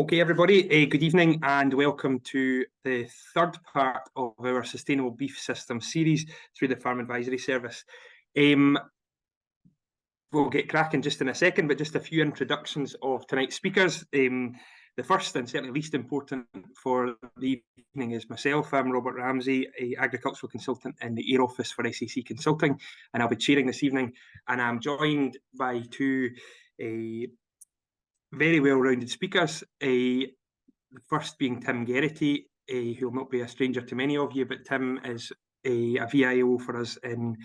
Okay, everybody, good evening and welcome to the third part of our Sustainable Beef System series through the Farm Advisory Service. We'll get cracking just in a second, but just a few introductions of tonight's speakers. The first and certainly least important for the evening is myself. I'm Robert Ramsey, an agricultural consultant in the Air Office for SAC Consulting, and I'll be chairing this evening. And I'm joined by two very well-rounded speakers. The first being Tim Geraghty, who will not be a stranger to many of you, but Tim is a VIO for us in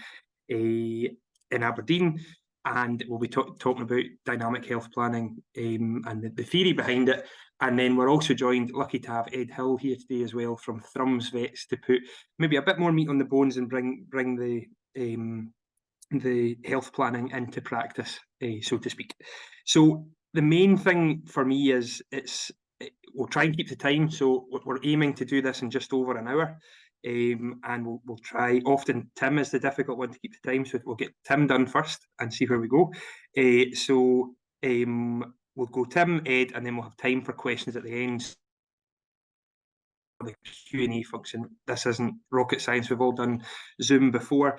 Aberdeen, and we'll be talking about dynamic health planning and the theory behind it. And then we're also joined, lucky to have Ed Hill here today as well from Thrums Vets to put maybe a bit more meat on the bones and bring the health planning into practice, so to speak. So the main thing for me is we'll try and keep the time, so we're aiming to do this in just over an hour, and we'll try. Often Tim is the difficult one to keep the time, so we'll get Tim done first and see where we go. We'll go Tim, Ed, and then we'll have time for questions at the end. The Q&A function. This isn't rocket science. We've all done Zoom before,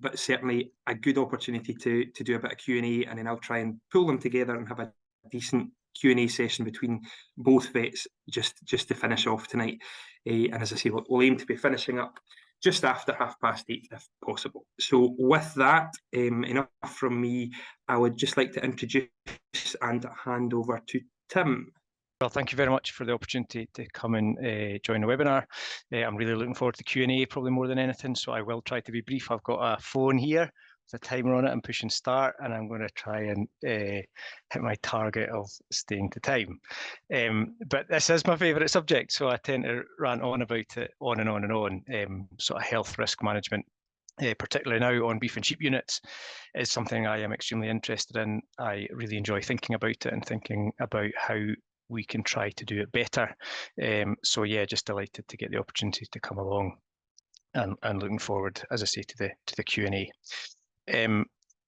but certainly a good opportunity to do a bit of Q&A, and then I'll try and pull them together and have a decent Q&A session between both vets just to finish off tonight. And as I say, we'll aim to be finishing up just after 8:30 if possible. So with that, enough from me. I would just like to introduce and hand over to Tim. Well, thank you very much for the opportunity to come and join the webinar. I'm really looking forward to Q&A probably more than anything, so I will try to be brief. I've got a phone here with a timer on it. I'm pushing start, and I'm going to try and hit my target of staying to time. But this is my favourite subject, so I tend to rant on about it on and on and on. Sort of health risk management, particularly now on beef and sheep units, is something I am extremely interested in. I really enjoy thinking about it and thinking about how we can try to do it better. So yeah, just delighted to get the opportunity to come along, and looking forward, as I say, to the Q&A.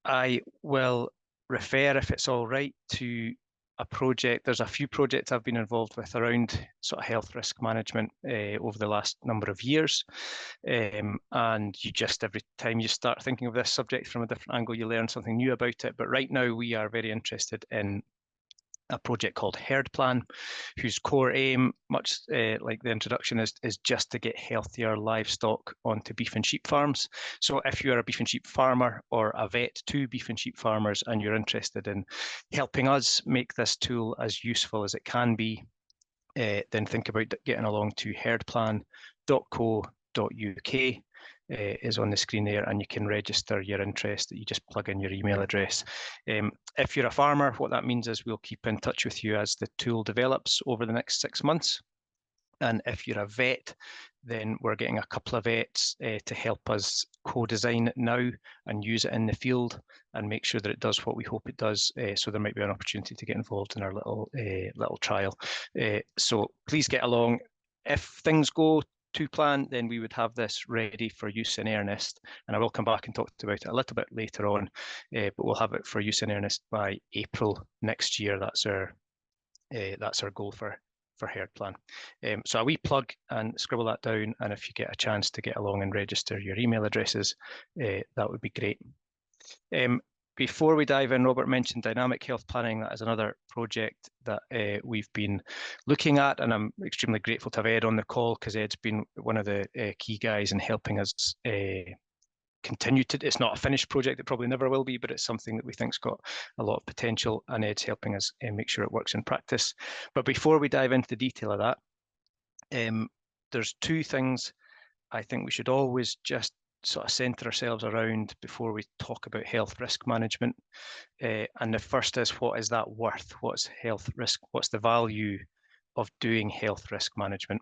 I will refer, if it's all right, to a project. There's a few projects I've been involved with around sort of health risk management over the last number of years, and you just, every time you start thinking of this subject from a different angle, you learn something new about it. But right now we are very interested in a project called Herd Plan, whose core aim, much like the introduction, is just to get healthier livestock onto beef and sheep farms. So if you're a beef and sheep farmer or a vet to beef and sheep farmers, and you're interested in helping us make this tool as useful as it can be, then think about getting along to herdplan.co.uk. Is on the screen there, and you can register your interest. You just plug in your email address. If you're a farmer, what that means is we'll keep in touch with you as the tool develops over the next 6 months. And if you're a vet, then we're getting a couple of vets to help us co-design it now and use it in the field and make sure that it does what we hope it does. So there might be an opportunity to get involved in our little trial. So please get along. If things go to plan, then we would have this ready for use in earnest, and I will come back and talk about it a little bit later on, but we'll have it for use in earnest by April next year. That's our goal for Herd Plan. So a wee plug, and scribble that down, and if you get a chance to get along and register your email addresses, that would be great. Before we dive in, Robert mentioned dynamic health planning. That is another project that we've been looking at, and I'm extremely grateful to have Ed on the call, because Ed's been one of the key guys in helping us continue to. It's not a finished project, it probably never will be, but it's something that we think's got a lot of potential, and Ed's helping us make sure it works in practice. But before we dive into the detail of that, there's two things I think we should always just sort of centre ourselves around before we talk about health risk management. And the first is, what is that worth? What's health risk? What's the value of doing health risk management?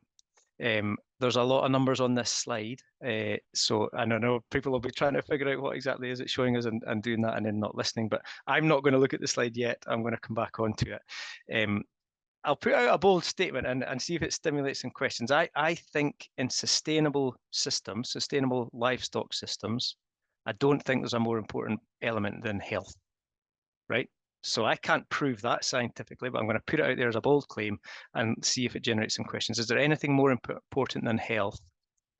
There's a lot of numbers on this slide, so I know people will be trying to figure out what exactly is it showing us and doing that and then not listening, but I'm not going to look at the slide yet. I'm going to come back onto it. I'll put out a bold statement and see if it stimulates some questions. I think in sustainable systems, sustainable livestock systems, I don't think there's a more important element than health, right? So I can't prove that scientifically, but I'm going to put it out there as a bold claim and see if it generates some questions. Is there anything more important than health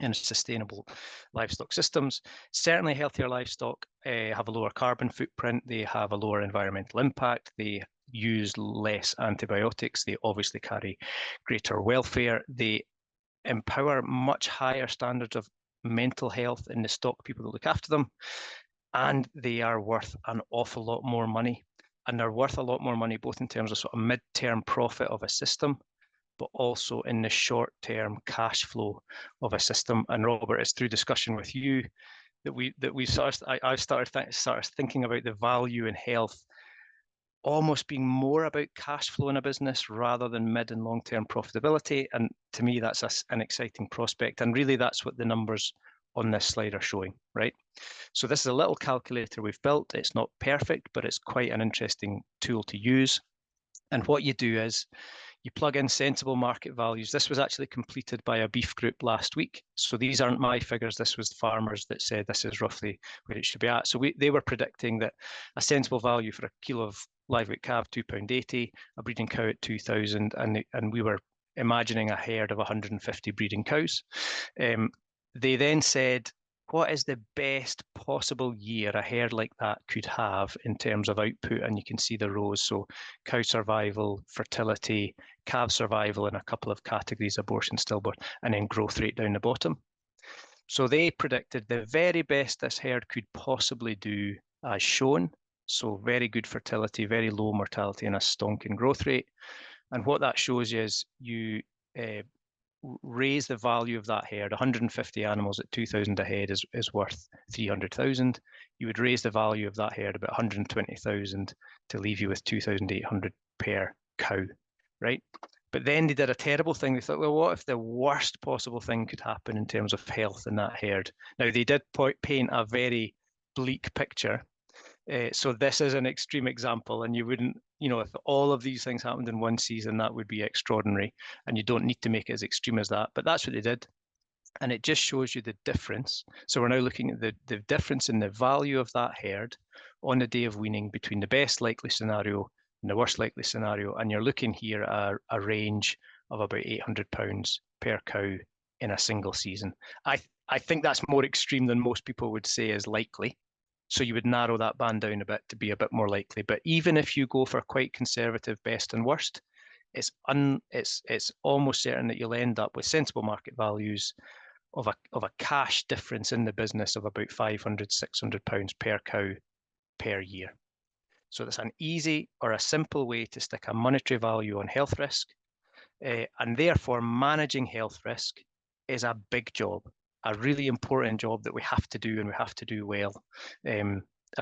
in sustainable livestock systems? Certainly healthier livestock have a lower carbon footprint, they have a lower environmental impact, they use less antibiotics, they obviously carry greater welfare, they empower much higher standards of mental health in the stock people that look after them, and they are worth an awful lot more money. And they're worth a lot more money both in terms of sort of mid-term profit of a system, but also in the short-term cash flow of a system. And Robert, it's through discussion with you that we sort of I started thinking about the value in health almost being more about cash flow in a business rather than mid and long-term profitability. And to me, that's an exciting prospect. And really, that's what the numbers on this slide are showing, right? So this is a little calculator we've built. It's not perfect, but it's quite an interesting tool to use. And what you do is you plug in sensible market values. This was actually completed by a beef group last week. So these aren't my figures. This was the farmers that said this is roughly where it should be at. So they were predicting that a sensible value for a kilo of live weight calf, £2.80, a breeding cow at 2,000, and we were imagining a herd of 150 breeding cows. They then said, what is the best possible year a herd like that could have in terms of output? And you can see the rows. So cow survival, fertility, calf survival in a couple of categories, abortion, stillbirth, and then growth rate down the bottom. So they predicted the very best this herd could possibly do as shown. So very good fertility, very low mortality, and a stonking growth rate. And what that shows you is you raise the value of that herd. 150 animals at 2,000 a head is worth 300,000. You would raise the value of that herd about 120,000 to leave you with 2,800 per cow, right? But then they did a terrible thing. They thought, well, what if the worst possible thing could happen in terms of health in that herd? Now, they did paint a very bleak picture. So this is an extreme example, and you wouldn't, if all of these things happened in one season, that would be extraordinary, and you don't need to make it as extreme as that, but that's what they did. And it just shows you the difference. So we're now looking at the difference in the value of that herd on the day of weaning between the best likely scenario and the worst likely scenario, and you're looking here at a range of about £800 per cow in a single season. I think that's more extreme than most people would say is likely. So you would narrow that band down a bit to be a bit more likely. But even if you go for quite conservative best and worst, it's almost certain that you'll end up with sensible market values of a cash difference in the business of about £500, £600 per cow per year. So that's an easy or a simple way to stick a monetary value on health risk. And therefore, managing health risk is a big job. A really important job that we have to do, and we have to do well. I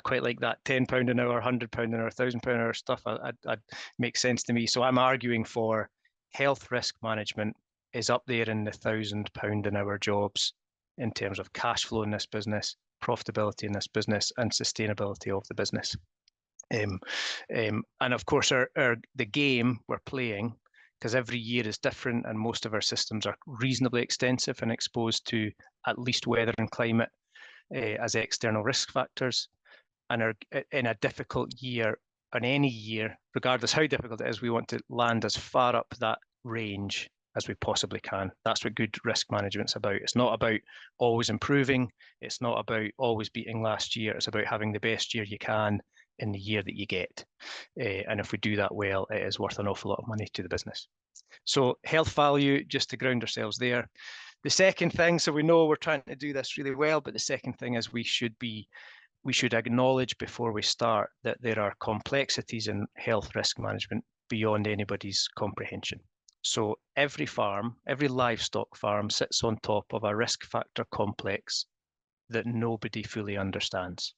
quite like that £10 an hour, £100 an hour, £1,000 an hour stuff. I'd makes sense to me. So I'm arguing for health risk management is up there in the £1,000 an hour jobs in terms of cash flow in this business, profitability in this business, and sustainability of the business. And of course, the game we're playing, because every year is different and most of our systems are reasonably extensive and exposed to at least weather and climate as external risk factors, and are in a difficult year, on any year, regardless how difficult it is, we want to land as far up that range as we possibly can. That's what good risk management's about. It's not about always improving. It's not about always beating last year. It's about having the best year you can in the year that you get. And if we do that well, it is worth an awful lot of money to the business. So health value, just to ground ourselves there. The second thing, so we know we're trying to do this really well, but the second thing is we should acknowledge before we start that there are complexities in health risk management beyond anybody's comprehension. So every farm, every livestock farm sits on top of a risk factor complex that nobody fully understands.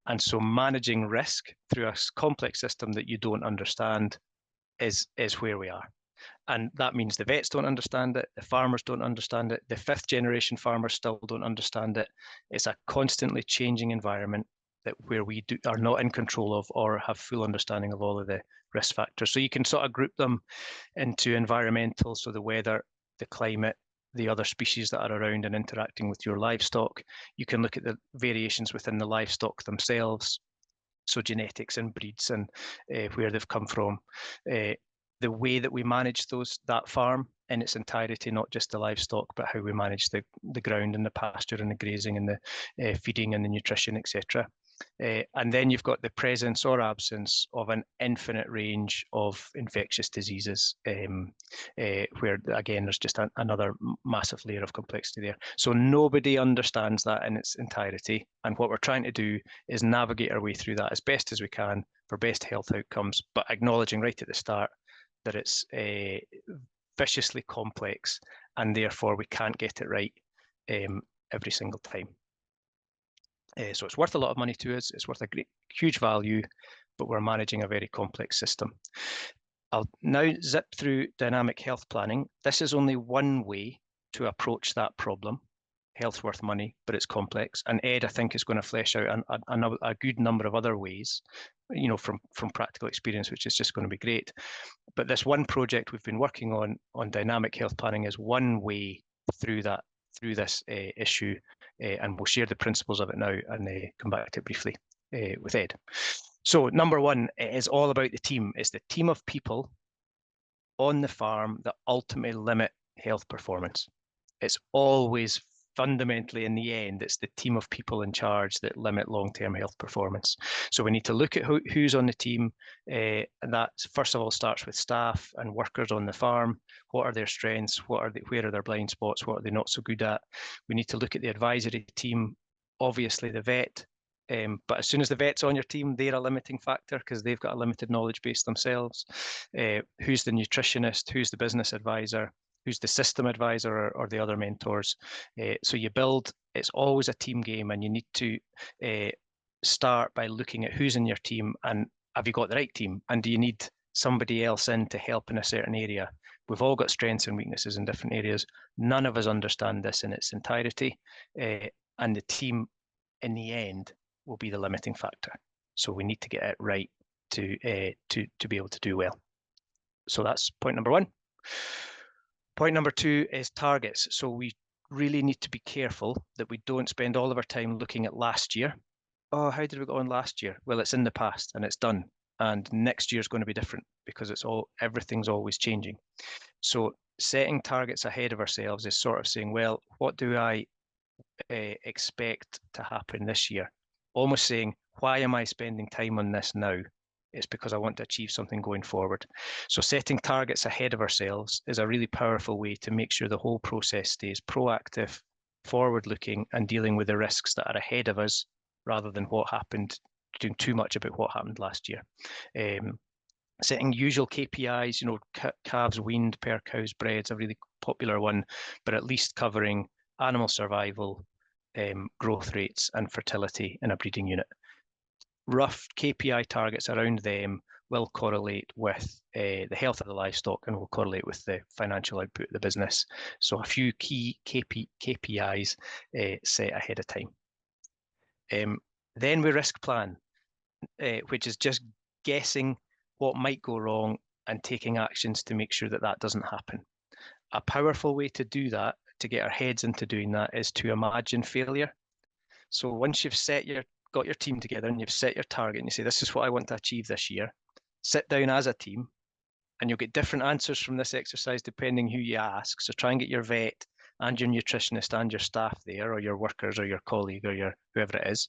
And so managing risk through a complex system that you don't understand is where we are. And that means the vets don't understand it, the farmers don't understand it, the fifth generation farmers still don't understand it. It's a constantly changing environment where we are not in control of or have full understanding of all of the risk factors. So you can sort of group them into environmental, so the weather, the climate, the other species that are around and interacting with your livestock. You can look at the variations within the livestock themselves. So genetics and breeds and where they've come from. The way that we manage that farm in its entirety, not just the livestock, but how we manage the ground and the pasture and the grazing and the feeding and the nutrition, etc. And then you've got the presence or absence of an infinite range of infectious diseases, where, again, there's just another massive layer of complexity there. So nobody understands that in its entirety. And what we're trying to do is navigate our way through that as best as we can for best health outcomes, but acknowledging right at the start that it's viciously complex, and therefore we can't get it right every single time. So it's worth a lot of money to us, it's worth a huge value, but we're managing a very complex system. I'll now zip through dynamic health planning. This is only one way to approach that problem. Health's worth money, but it's complex. And Ed, I think, is going to flesh out a good number of other ways, you know, from practical experience, which is just going to be great. But this one project we've been working on dynamic health planning is one way through this issue, and we'll share the principles of it now and come back to it briefly with Ed. So number one, it is all about the team. It's the team of people on the farm that ultimately limit health performance. It's always fundamentally, in the end, it's the team of people in charge that limit long-term health performance. So we need to look at who's on the team, and that first of all starts with staff and workers on the farm. What are their strengths? Where are their blind spots? What are they not so good at? We need to look at the advisory team, obviously the vet, but as soon as the vet's on your team, they're a limiting factor because they've got a limited knowledge base themselves. Who's the nutritionist? Who's the business advisor? Who's the system advisor or the other mentors? So you build, it's always a team game, and you need to start by looking at who's in your team and have you got the right team, and do you need somebody else in to help in a certain area? We've all got strengths and weaknesses in different areas. None of us understand this in its entirety, and the team in the end will be the limiting factor. So we need to get it right to be able to do well. So that's point number one. Point number two is targets. So we really need to be careful that we don't spend all of our time looking at last year. Oh, how did we go on last year? Well, it's in the past and it's done. And next year is going to be different because everything's always changing. So setting targets ahead of ourselves is sort of saying, well, what do I expect to happen this year? Almost saying, why am I spending time on this now? It's because I want to achieve something going forward. So setting targets ahead of ourselves is a really powerful way to make sure the whole process stays proactive, forward-looking, and dealing with the risks that are ahead of us rather than what happened, doing too much about what happened last year. Setting usual KPIs, you know, calves weaned per cow's bred is a really popular one, but at least covering animal survival, growth rates, and fertility in a breeding unit. Rough KPI targets around them will correlate with the health of the livestock and will correlate with the financial output of the business. So a few key KPIs set ahead of time. Then we risk plan, which is just guessing what might go wrong and taking actions to make sure that that doesn't happen. A powerful way to do that, to get our heads into doing that, is to imagine failure. So once you've got your team together and you've set your target and you say, this is what I want to achieve this year, sit down as a team, and you'll get different answers from this exercise depending who you ask. So try and get your vet and your nutritionist and your staff there, or your workers or your colleague or your whoever it is,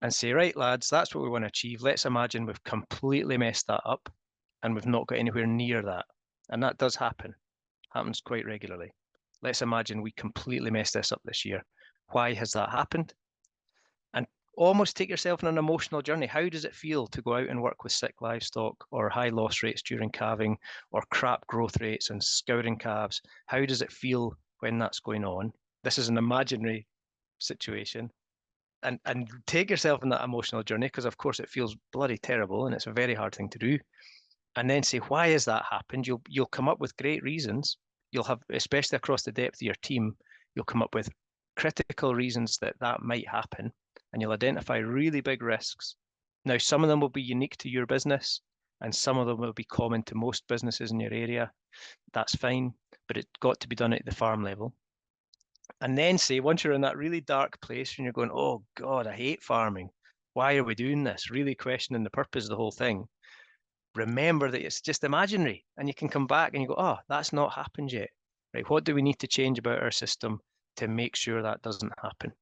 and say, right, lads, that's what we want to achieve. Let's imagine we've completely messed that up and we've not got anywhere near that. And that does happen, happens quite regularly. Let's imagine we completely messed this up this year. Why has that happened? And almost take yourself on an emotional journey. How does it feel to go out and work with sick livestock, or high loss rates during calving, or crap growth rates and scouring calves? How does it feel when that's going on? This is an imaginary situation. And take yourself on that emotional journey, because of course it feels bloody terrible and it's a very hard thing to do. And then say, why has that happened? You'll come up with great reasons. You'll have, especially across the depth of your team, you'll come up with critical reasons that might happen, and you'll identify really big risks. Now, some of them will be unique to your business and some of them will be common to most businesses in your area. That's fine, but it's got to be done at the farm level. And then say, once you're in that really dark place and you're going, oh God, I hate farming, Why are we doing this? Really questioning the purpose of the whole thing. Remember that it's just imaginary, and you can come back and you go, oh, that's not happened yet. Right? What do we need to change about our system to make sure that doesn't happen?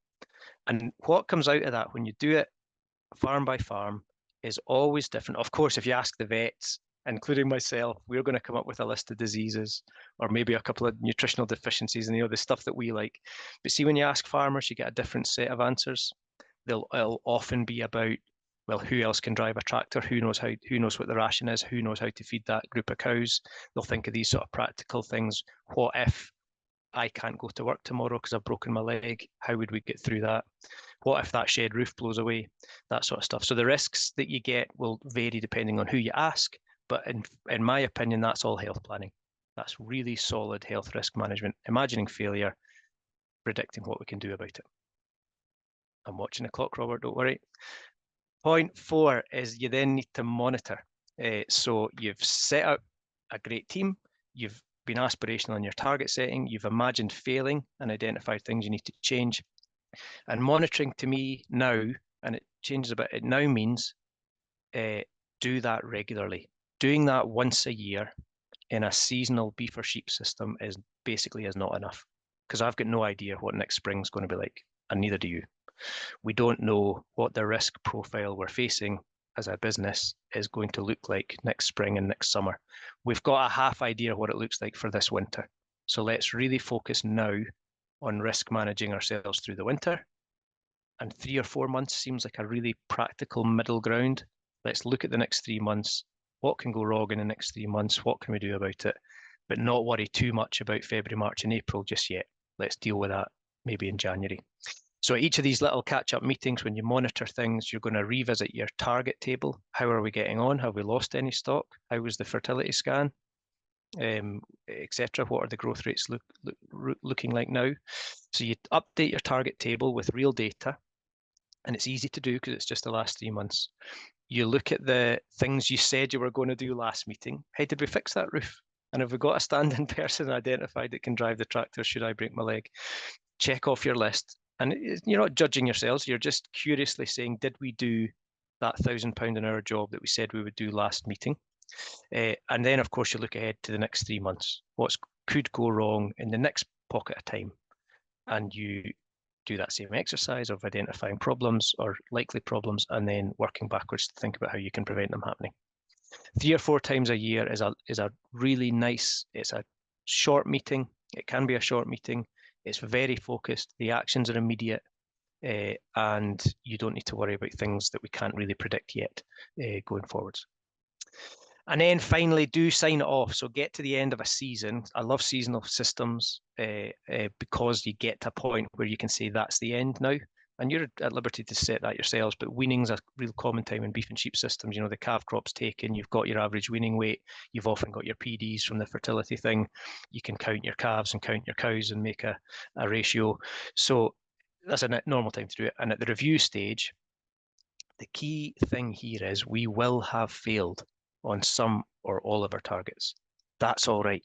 And what comes out of that when you do it farm by farm is always different. Of course, if you ask the vets, including myself, we're going to come up with a list of diseases or maybe a couple of nutritional deficiencies and the stuff that we like. But see, when you ask farmers, you get a different set of answers. It'll often be about, well, who else can drive a tractor? Who knows what the ration is? Who knows how to feed that group of cows? They'll think of these sort of practical things. What if I can't go to work tomorrow because I've broken my leg? How would we get through that? What if that shed roof blows away? That sort of stuff. So the risks that you get will vary depending on who you ask. But in my opinion, that's all health planning. That's really solid health risk management, imagining failure, predicting what we can do about it. I'm watching the clock, Robert, don't worry. Point 4 is you then need to monitor. So you've set up a great team, you've been aspirational in your target setting, you've imagined failing and identified things you need to change. And monitoring to me now, and it changes a bit, it now means do that regularly. Doing that once a year in a seasonal beef or sheep system is not enough, because I've got no idea what next spring's going to be like, and neither do you. We don't know what the risk profile we're facing as a business is going to look like next spring and next summer. We've got a half idea what it looks like for this winter. So let's really focus now on risk managing ourselves through the winter. And 3 or 4 months seems like a really practical middle ground. Let's look at the next 3 months. What can go wrong in the next 3 months? What can we do about it? But not worry too much about February, March, and April just yet. Let's deal with that maybe in January. So each of these little catch-up meetings, when you monitor things, you're going to revisit your target table. How are we getting on? Have we lost any stock? How was the fertility scan? Etc. What are the growth rates looking like now? So you update your target table with real data, and it's easy to do because it's just the last 3 months. You look at the things you said you were going to do last meeting. Hey, did we fix that roof? And have we got a standing person identified that can drive the tractor should I break my leg? Check off your list. And you're not judging yourselves, you're just curiously saying, did we do that £1,000 an hour job that we said we would do last meeting? And then, of course, you look ahead to the next 3 months. What could go wrong in the next pocket of time? And you do that same exercise of identifying problems or likely problems and then working backwards to think about how you can prevent them happening. 3 or 4 times a year is a really nice, it's a short meeting. It can be a short meeting. It's very focused. The actions are immediate, and you don't need to worry about things that we can't really predict yet going forwards. And then finally, do sign it off. So get to the end of a season. I love seasonal systems because you get to a point where you can say that's the end now. And you're at liberty to set that yourselves, but weaning's a real common time in beef and sheep systems. You know, the calf crop's taken, you've got your average weaning weight, you've often got your PDs from the fertility thing. You can count your calves and count your cows and make a ratio. So that's a normal time to do it. And at the review stage, the key thing here is we will have failed on some or all of our targets. That's all right.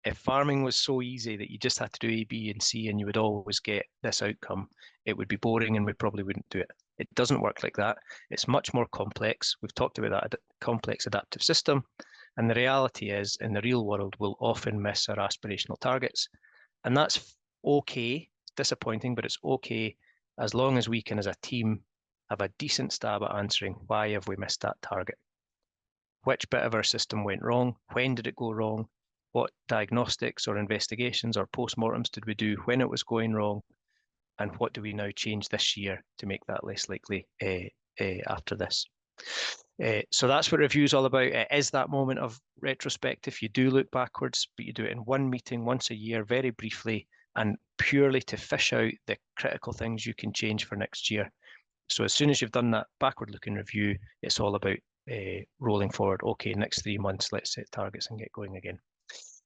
If farming was so easy that you just had to do A, B, and C and you would always get this outcome, it would be boring and we probably wouldn't do it. It doesn't work like that. It's much more complex. We've talked about that complex adaptive system. And the reality is, in the real world, we'll often miss our aspirational targets. And that's okay. It's disappointing, but it's okay as long as we can, as a team, have a decent stab at answering why have we missed that target. Which bit of our system went wrong? When did it go wrong? What diagnostics or investigations or postmortems did we do when it was going wrong? And what do we now change this year to make that less likely after this? So that's what review is all about. It is that moment of retrospective. You do look backwards, but you do it in one meeting once a year, very briefly, and purely to fish out the critical things you can change for next year. So as soon as you've done that backward-looking review, it's all about rolling forward. Okay, next 3 months, let's set targets and get going again.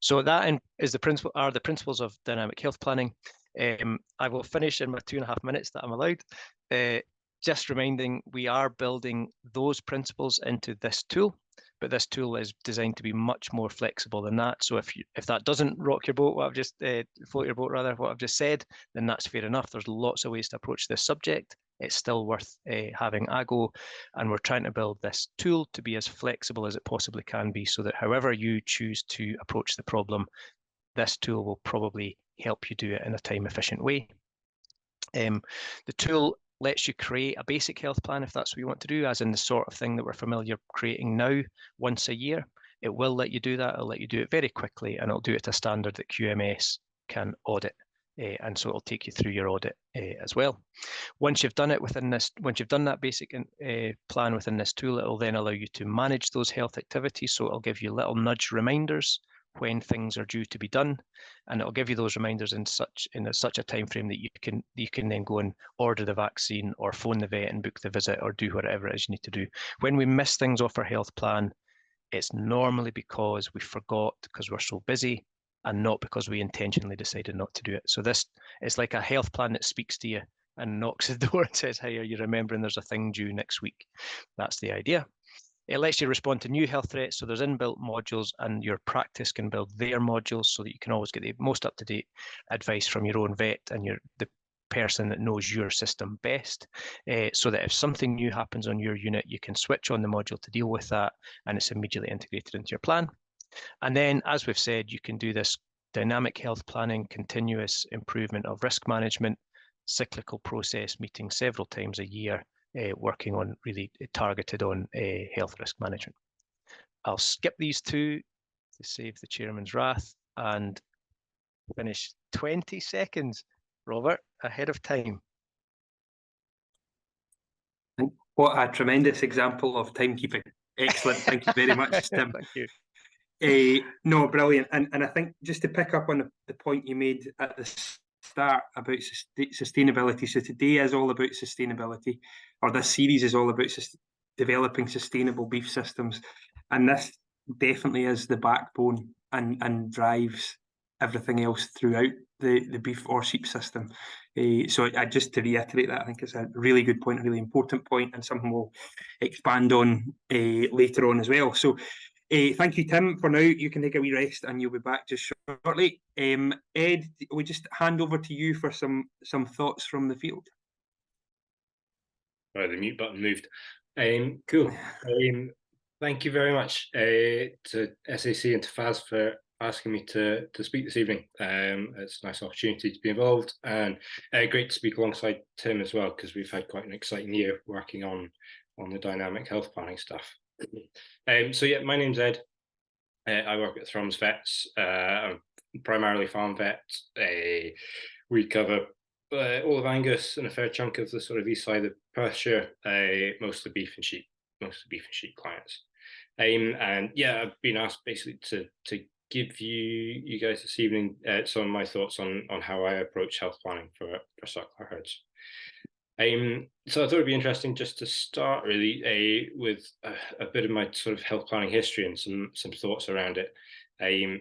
So that is the principles of dynamic health planning. I will finish in my 2.5 minutes that I'm allowed. Just reminding, we are building those principles into this tool, but this tool is designed to be much more flexible than that. So if that doesn't rock your boat, what I've just float your boat rather, what I've just said, then that's fair enough. There's lots of ways to approach this subject. it's still worth having a go. And we're trying to build this tool to be as flexible as it possibly can be, so that however you choose to approach the problem, this tool will probably help you do it in a time-efficient way. The tool lets you create a basic health plan if that's what you want to do, as in the sort of thing that we're familiar creating now once a year. It will let you do that. It'll let you do it very quickly, and it'll do it to a standard that QMS can audit. And so it'll take you through your audit as well. Once you've done it within this, once you've done that basic plan within this tool, it'll then allow you to manage those health activities. So it'll give you little nudge reminders when things are due to be done, and it'll give you those reminders in such a time frame that you can then go and order the vaccine, or phone the vet and book the visit, or do whatever it is you need to do. When we miss things off our health plan, it's normally because we forgot, because we're so busy, and not because we intentionally decided not to do it. So this is like a health plan that speaks to you and knocks at the door and says, hey, are you remembering there's a thing due next week? That's the idea. It lets you respond to new health threats. So there's inbuilt modules, and your practice can build their modules so that you can always get the most up-to-date advice from your own vet and the person that knows your system best, so that if something new happens on your unit, you can switch on the module to deal with that, and it's immediately integrated into your plan. And then, as we've said, you can do this dynamic health planning, continuous improvement of risk management, cyclical process meeting several times a year, working on really targeted on health risk management. I'll skip these two to save the chairman's wrath and finish 20 seconds, Robert, ahead of time. What a tremendous example of timekeeping. Excellent. Thank you very much, Tim. Thank you. No, brilliant. And I think just to pick up on the point you made at the start about sustainability. So today is all about sustainability, or this series is all about developing sustainable beef systems. And this definitely is the backbone and drives everything else throughout the beef or sheep system. So just to reiterate that, I think it's a really good point, a really important point, and something we'll expand on later on as well. So thank you, Tim. For now, you can take a wee rest and you'll be back just shortly. Ed, we just hand over to you for some thoughts from the field. Oh, the mute button moved. Cool. Thank you very much to SAC and to Faz for asking me to speak this evening. It's a nice opportunity to be involved, and great to speak alongside Tim as well, because we've had quite an exciting year working on the dynamic health planning stuff. So yeah, my name's Ed. I work at Thrums Vets. I'm primarily farm vet. We cover all of Angus and a fair chunk of the sort of east side of Perthshire, mostly beef and sheep clients. And yeah, I've been asked basically to give you guys this evening some of my thoughts on how I approach health planning for suckler herds. So I thought it'd be interesting just to start really with a bit of my sort of health planning history and some thoughts around it.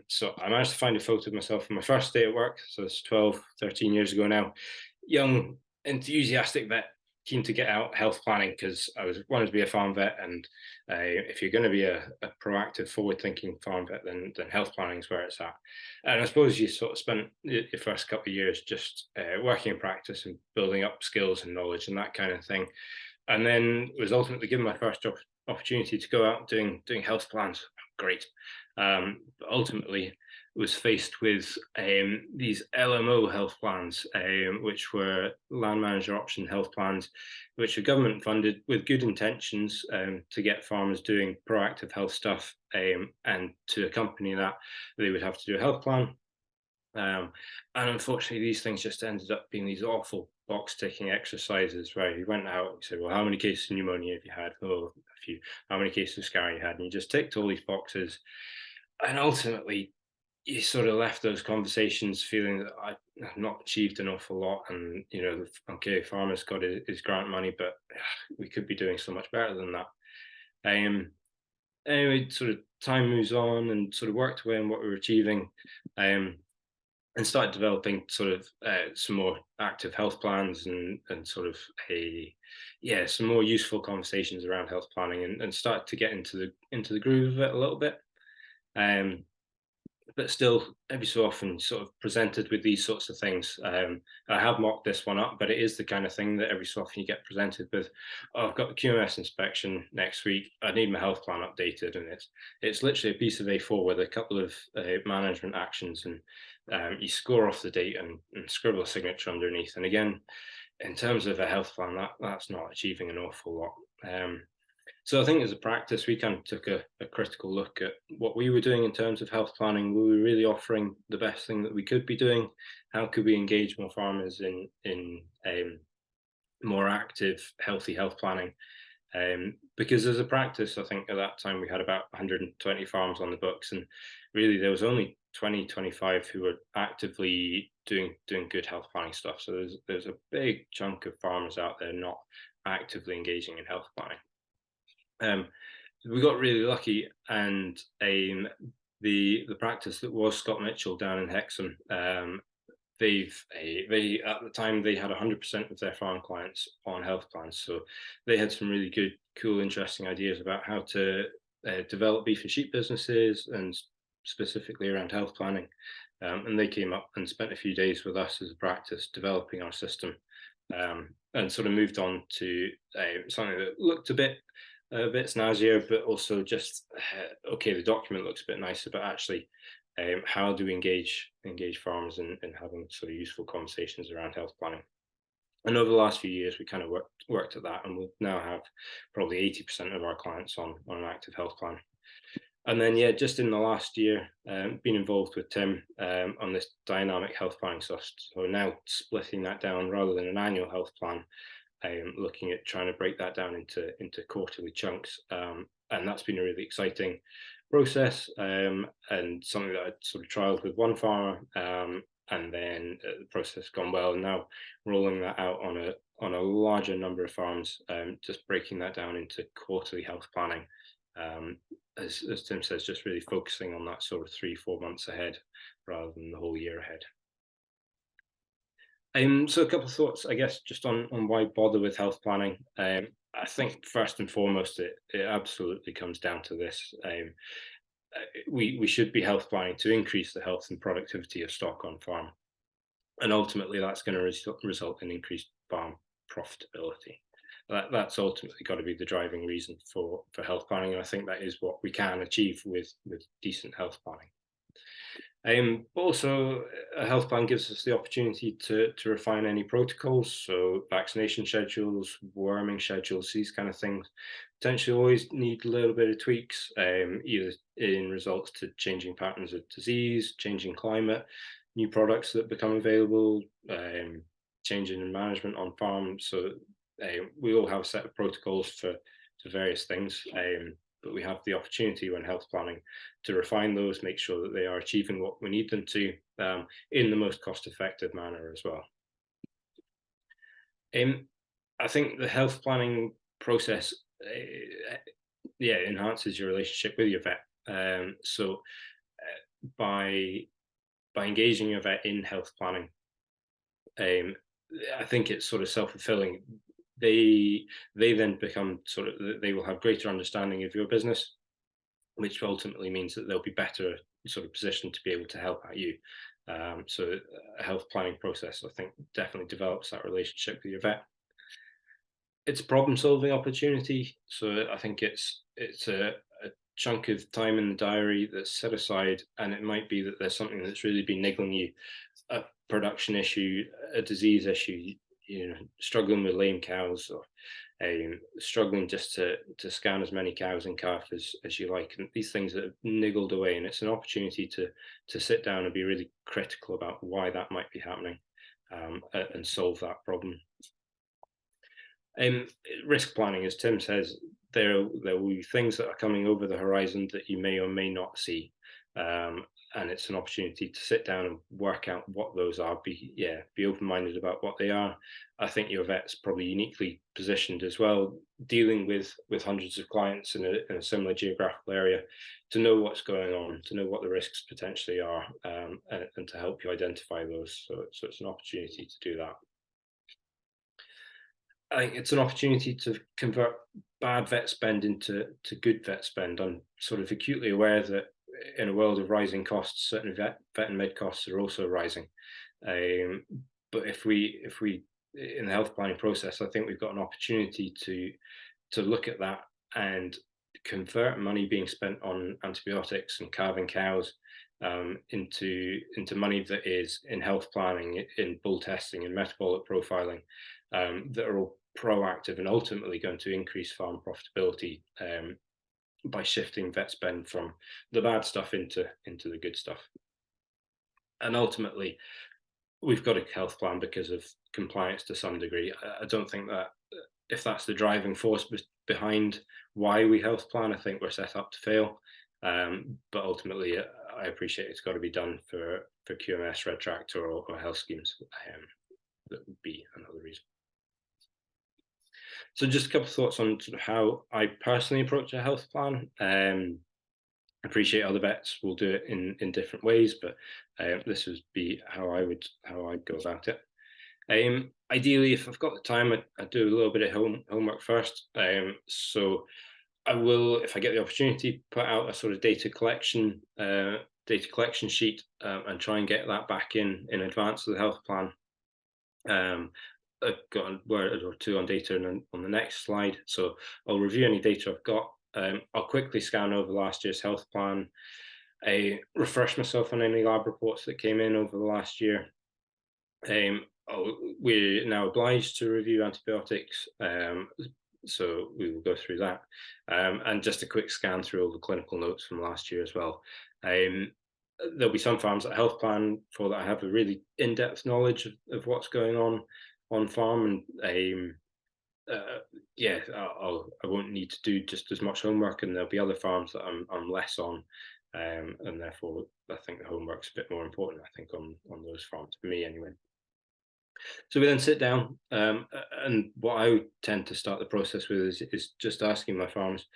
So I managed to find a photo of myself on my first day at work, so it's 13 years ago now. Young, enthusiastic vet, keen to get out health planning because I wanted to be a farm vet, and if you're going to be a proactive, forward-thinking farm vet, then health planning is where it's at. And I suppose you sort of spent your first couple of years just working in practice and building up skills and knowledge and that kind of thing, and then was ultimately given my first opportunity to go out doing health plans. Great, but ultimately was faced with these LMO health plans, which were land manager option health plans, which are government funded with good intentions to get farmers doing proactive health stuff, and to accompany that, they would have to do a health plan. And unfortunately, these things just ended up being these awful box-ticking exercises where you went out and said, well, how many cases of pneumonia have you had? Oh, a few. How many cases of scarring you had? And you just ticked all these boxes. And ultimately, you sort of left those conversations feeling that I've not achieved an awful lot, and okay, farmer's got his grant money, but we could be doing so much better than that. Anyway, sort of time moves on and sort of worked away on what we were achieving, and started developing sort of some more active health plans and sort of some more useful conversations around health planning, and start to get into the groove of it a little bit. but still every so often sort of presented with these sorts of things. I have mocked this one up, but it is the kind of thing that every so often you get presented with. Oh, I've got the QMS inspection next week. I need my health plan updated, and it's literally a piece of A4 with a couple of management actions, and you score off the date and scribble a signature underneath. And again, in terms of a health plan, that's not achieving an awful lot. So I think as a practice, we kind of took a critical look at what we were doing in terms of health planning. Were we really offering the best thing that we could be doing? How could we engage more farmers in more active, healthy health planning? Because as a practice, I think at that time we had about 120 farms on the books, and really there was only 20, 25 who were actively doing good health planning stuff. So there's a big chunk of farmers out there not actively engaging in health planning. We got really lucky, and the practice that was Scott Mitchell down in Hexham, they at the time they had 100% of their farm clients on health plans, so they had some really good, cool, interesting ideas about how to develop beef and sheep businesses, and specifically around health planning. And they came up and spent a few days with us as a practice developing our system, and sort of moved on to something that looked a bit snazzier, but also just okay, the document looks a bit nicer, but actually how do we engage farmers in having sort of useful conversations around health planning? And over the last few years, we kind of worked at that, and we'll now have probably 80% of our clients on an active health plan. And then, yeah, just in the last year, been involved with Tim on this dynamic health planning stuff. So now splitting that down rather than an annual health plan, looking at trying to break that down into quarterly chunks, and that's been a really exciting process, and something that I sort of trialed with one farmer, and then the process gone well, and now rolling that out on a larger number of farms, just breaking that down into quarterly health planning, as Tim says, just really focusing on that sort of 3-4 months ahead rather than the whole year ahead. So a couple of thoughts, I guess, just on why bother with health planning. I think first and foremost, it absolutely comes down to this. We should be health planning to increase the health and productivity of stock on farm. And ultimately, that's going to result in increased farm profitability. That's ultimately got to be the driving reason for health planning. And I think that is what we can achieve with decent health planning. Also, a health plan gives us the opportunity to refine any protocols, so vaccination schedules, worming schedules, these kind of things potentially always need a little bit of tweaks, either in results to changing patterns of disease, changing climate, new products that become available, changing in management on farm. So we all have a set of protocols for various things. But we have the opportunity when health planning to refine those, make sure that they are achieving what we need them to in the most cost-effective manner as well. I think the health planning process enhances your relationship with your vet. So by engaging your vet in health planning, I think it's sort of self-fulfilling. They then become they will have greater understanding of your business, which ultimately means that they'll be better sort of positioned to be able to help out you. So a health planning process, I think, definitely develops that relationship with your vet. It's a problem-solving opportunity, so I think it's a chunk of time in the diary that's set aside, and it might be that there's something that's really been niggling you, a production issue, a disease issue, struggling with lame cows, or struggling just to scan as many cows in calf as you like, and these things that have niggled away, and it's an opportunity to sit down and be really critical about why that might be happening, and solve that problem. Risk planning, as Tim says, there will be things that are coming over the horizon that you may or may not see, and it's an opportunity to sit down and work out what those are. Be open-minded about what they are. I think your vet's probably uniquely positioned as well, dealing with hundreds of clients in a similar geographical area, to know what's going on, to know what the risks potentially are, and to help you identify those. So it's an opportunity to do that. I think it's an opportunity to convert bad vet spend into good vet spend. I'm sort of acutely aware that in a world of rising costs, certainly vet and med costs are also rising. But if we in the health planning process, I think we've got an opportunity to look at that and convert money being spent on antibiotics and calving cows into money that is in health planning, in bull testing, and metabolic profiling, that are all proactive and ultimately going to increase farm profitability by shifting vet spend from the bad stuff into the good stuff. And ultimately, we've got a health plan because of compliance to some degree. I don't think that if that's the driving force behind why we health plan, I think we're set up to fail. But ultimately, I appreciate it's got to be done for QMS, red tractor, or health schemes. That would be another reason. So just a couple of thoughts on sort of how I personally approach a health plan. I appreciate other vets will do it in different ways, but this would be how I'd go about it. Ideally, if I've got the time, I do a little bit of homework first. So I will, if I get the opportunity, put out a sort of data collection sheet and try and get that back in advance of the health plan. I've got a word or two on data on the next slide. So I'll review any data I've got. I'll quickly scan over last year's health plan, refresh myself on any lab reports that came in over the last year. We're now obliged to review antibiotics, so we will go through that. And just a quick scan through all the clinical notes from last year as well. There'll be some farms that health plan for that I have a really in-depth knowledge of what's going on farm, and yeah, I won't need to do just as much homework, and there'll be other farms that I'm less on, and therefore I think the homework's a bit more important, I think, on those farms, for me anyway. So we then sit down, and what I would tend to start the process with is just asking my farmers,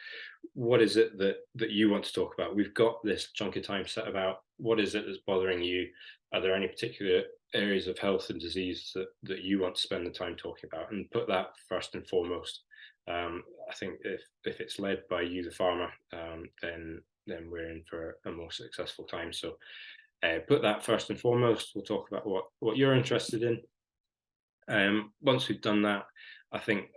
what is it that you want to talk about? We've got this chunk of time set about what is it that's bothering you? Are there any particular areas of health and disease that you want to spend the time talking about, and put that first and foremost. I think if it's led by you, the farmer, then we're in for a more successful time. So put that first and foremost. We'll talk about what you're interested in. Once we've done that, I think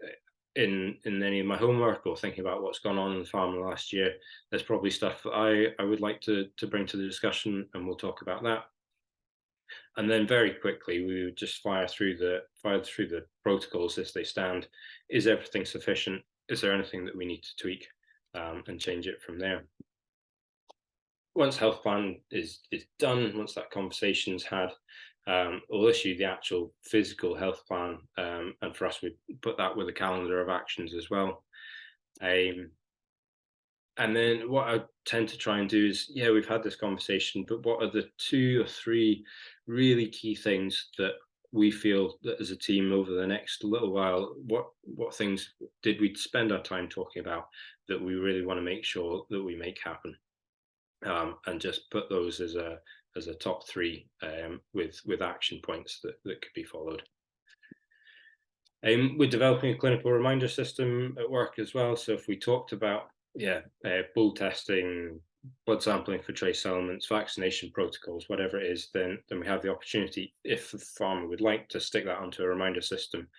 in any of my homework or thinking about what's gone on in the farm last year, there's probably stuff that I would like to bring to the discussion, and we'll talk about that. And then very quickly, we would just fire through the protocols as they stand. Is everything sufficient? Is there anything that we need to tweak and change it from there? Once health plan is done, once that conversation's had, we'll issue the actual physical health plan, and for us, we put that with a calendar of actions as well. And then what I tend to try and do is, yeah, we've had this conversation, but what are the 2 or 3 really key things that we feel that as a team over the next little while, what things did we spend our time talking about that we really want to make sure that we make happen? And just put those as a top 3 with action points that could be followed. We're developing a clinical reminder system at work as well. So if we talked about bull testing, blood sampling for trace elements, vaccination protocols, whatever it is, then we have the opportunity, if the farmer would like, to stick that onto a reminder system,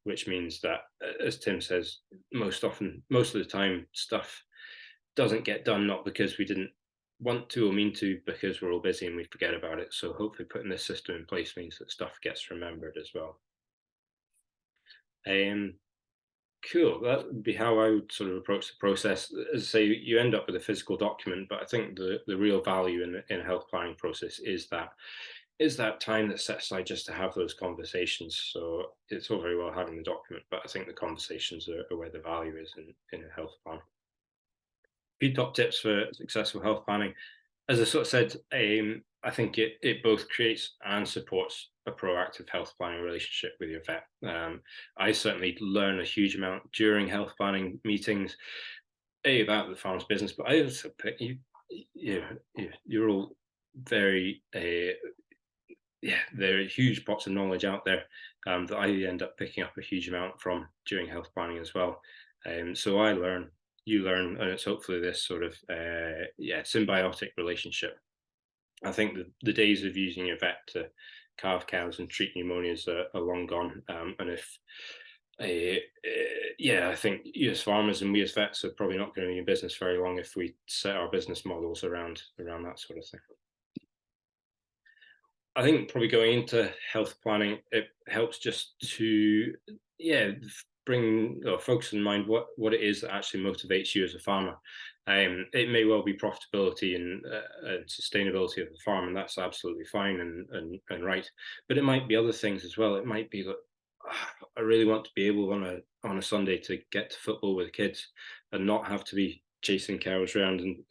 which means that, as Tim says, most of the time stuff doesn't get done, not because we didn't want to or mean to, because we're all busy and we forget about it. So hopefully putting this system in place means that stuff gets remembered as well. Cool, that would be how I would sort of approach the process. As I say, you end up with a physical document, but I think the real value in a health planning process is that time that's set aside just to have those conversations. So it's all very well having the document, but I think the conversations are where the value is in a health plan. A few top tips for successful health planning. As I sort of said, I think it both creates and supports a proactive health planning relationship with your vet. I certainly learn a huge amount during health planning meetings, about the farm's business, but I also you're all very there are huge pots of knowledge out there that I end up picking up a huge amount from during health planning as well. So I learn you learn, and it's hopefully this sort of symbiotic relationship. I think the days of using your vet to calve cows and treat pneumonias are long gone. And if I think you as farmers and we as vets are probably not going to be in business very long if we set our business models around that sort of thing. I think probably going into health planning, it helps just to bring or focus in mind what it is that actually motivates you as a farmer. It may well be profitability and sustainability of the farm, and that's absolutely fine and right. But it might be other things as well. It might be that I really want to be able on a Sunday to get to football with the kids and not have to be chasing cows around. And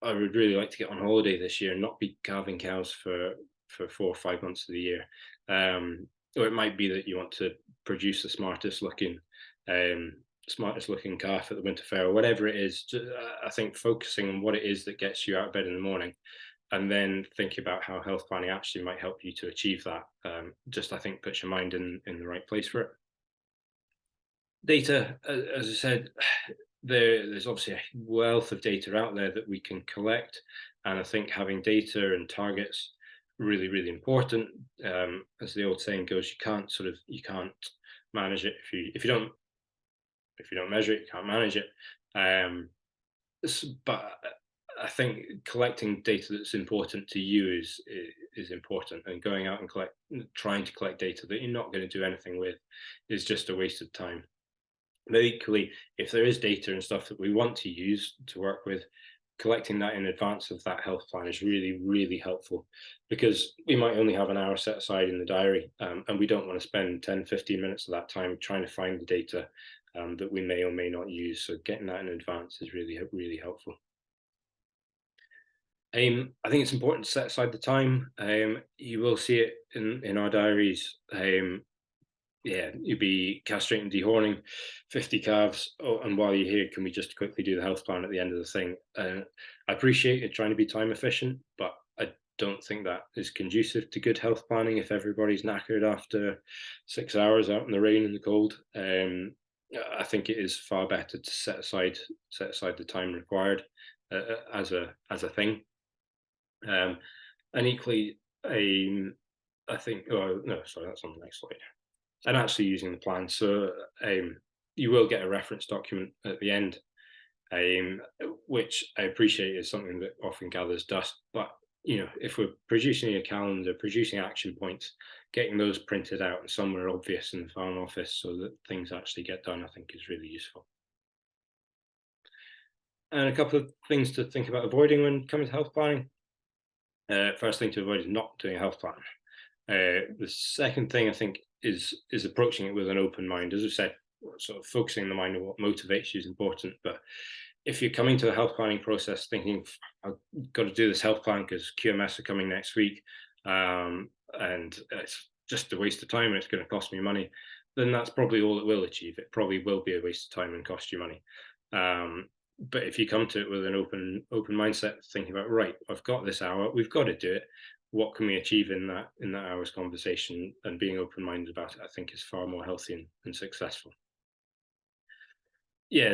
I would really like to get on holiday this year and not be calving cows for 4 or 5 months of the year. Or it might be that you want to produce the smartest looking calf at the winter fair, or whatever it is. I think focusing on what it is that gets you out of bed in the morning, and then thinking about how health planning actually might help you to achieve that, I think puts your mind in the right place for it. Data, as I said, there's obviously a wealth of data out there that we can collect, and I think having data and targets really, really important. As the old saying goes, you can't manage it if you don't measure it, you can't manage it. But I think collecting data that's important to you is important, and going out and trying to collect data that you're not going to do anything with is just a waste of time. But equally, if there is data and stuff that we want to use to work with, collecting that in advance of that health plan is really, really helpful, because we might only have an hour set aside in the diary, and we don't want to spend 10, 15 minutes of that time trying to find the data that we may or may not use. So getting that in advance is really, really helpful. I think it's important to set aside the time. You will see it in our diaries. You'd be castrating, dehorning 50 calves, and while you're here, can we just quickly do the health plan at the end of the thing? I appreciate it trying to be time efficient, but I don't think that is conducive to good health planning if everybody's knackered after 6 hours out in the rain and the cold. I think it is far better to set aside the time required as a thing. And equally, I think, that's on the next slide. And actually using the plan. So you will get a reference document at the end, which I appreciate is something that often gathers dust. But if we're producing a calendar, producing action points, getting those printed out and somewhere obvious in the farm office so that things actually get done, I think is really useful. And a couple of things to think about avoiding when coming to health planning. First thing to avoid is not doing a health plan. The second thing I think is approaching it with an open mind. As I said, sort of focusing the mind on what motivates you is important. But if you're coming to a health planning process thinking, I've got to do this health plan because QMS are coming next week, and it's just a waste of time and it's going to cost me money, then that's probably all it will achieve. It probably will be a waste of time and cost you money. But if you come to it with an open mindset, thinking about, right, I've got this hour, we've got to do it. What can we achieve in that hour's conversation, and being open-minded about it, I think is far more healthy and successful.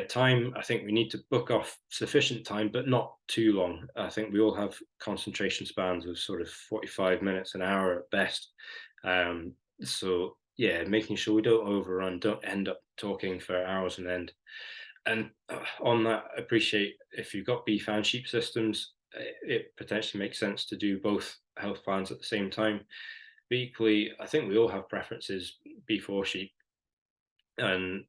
Time, I think we need to book off sufficient time, but not too long. I think we all have concentration spans of sort of 45 minutes, an hour at best. So making sure we don't overrun, don't end up talking for hours on end. And on that, I appreciate if you've got beef and sheep systems, it potentially makes sense to do both health plans at the same time. But equally, I think we all have preferences, beef or sheep. And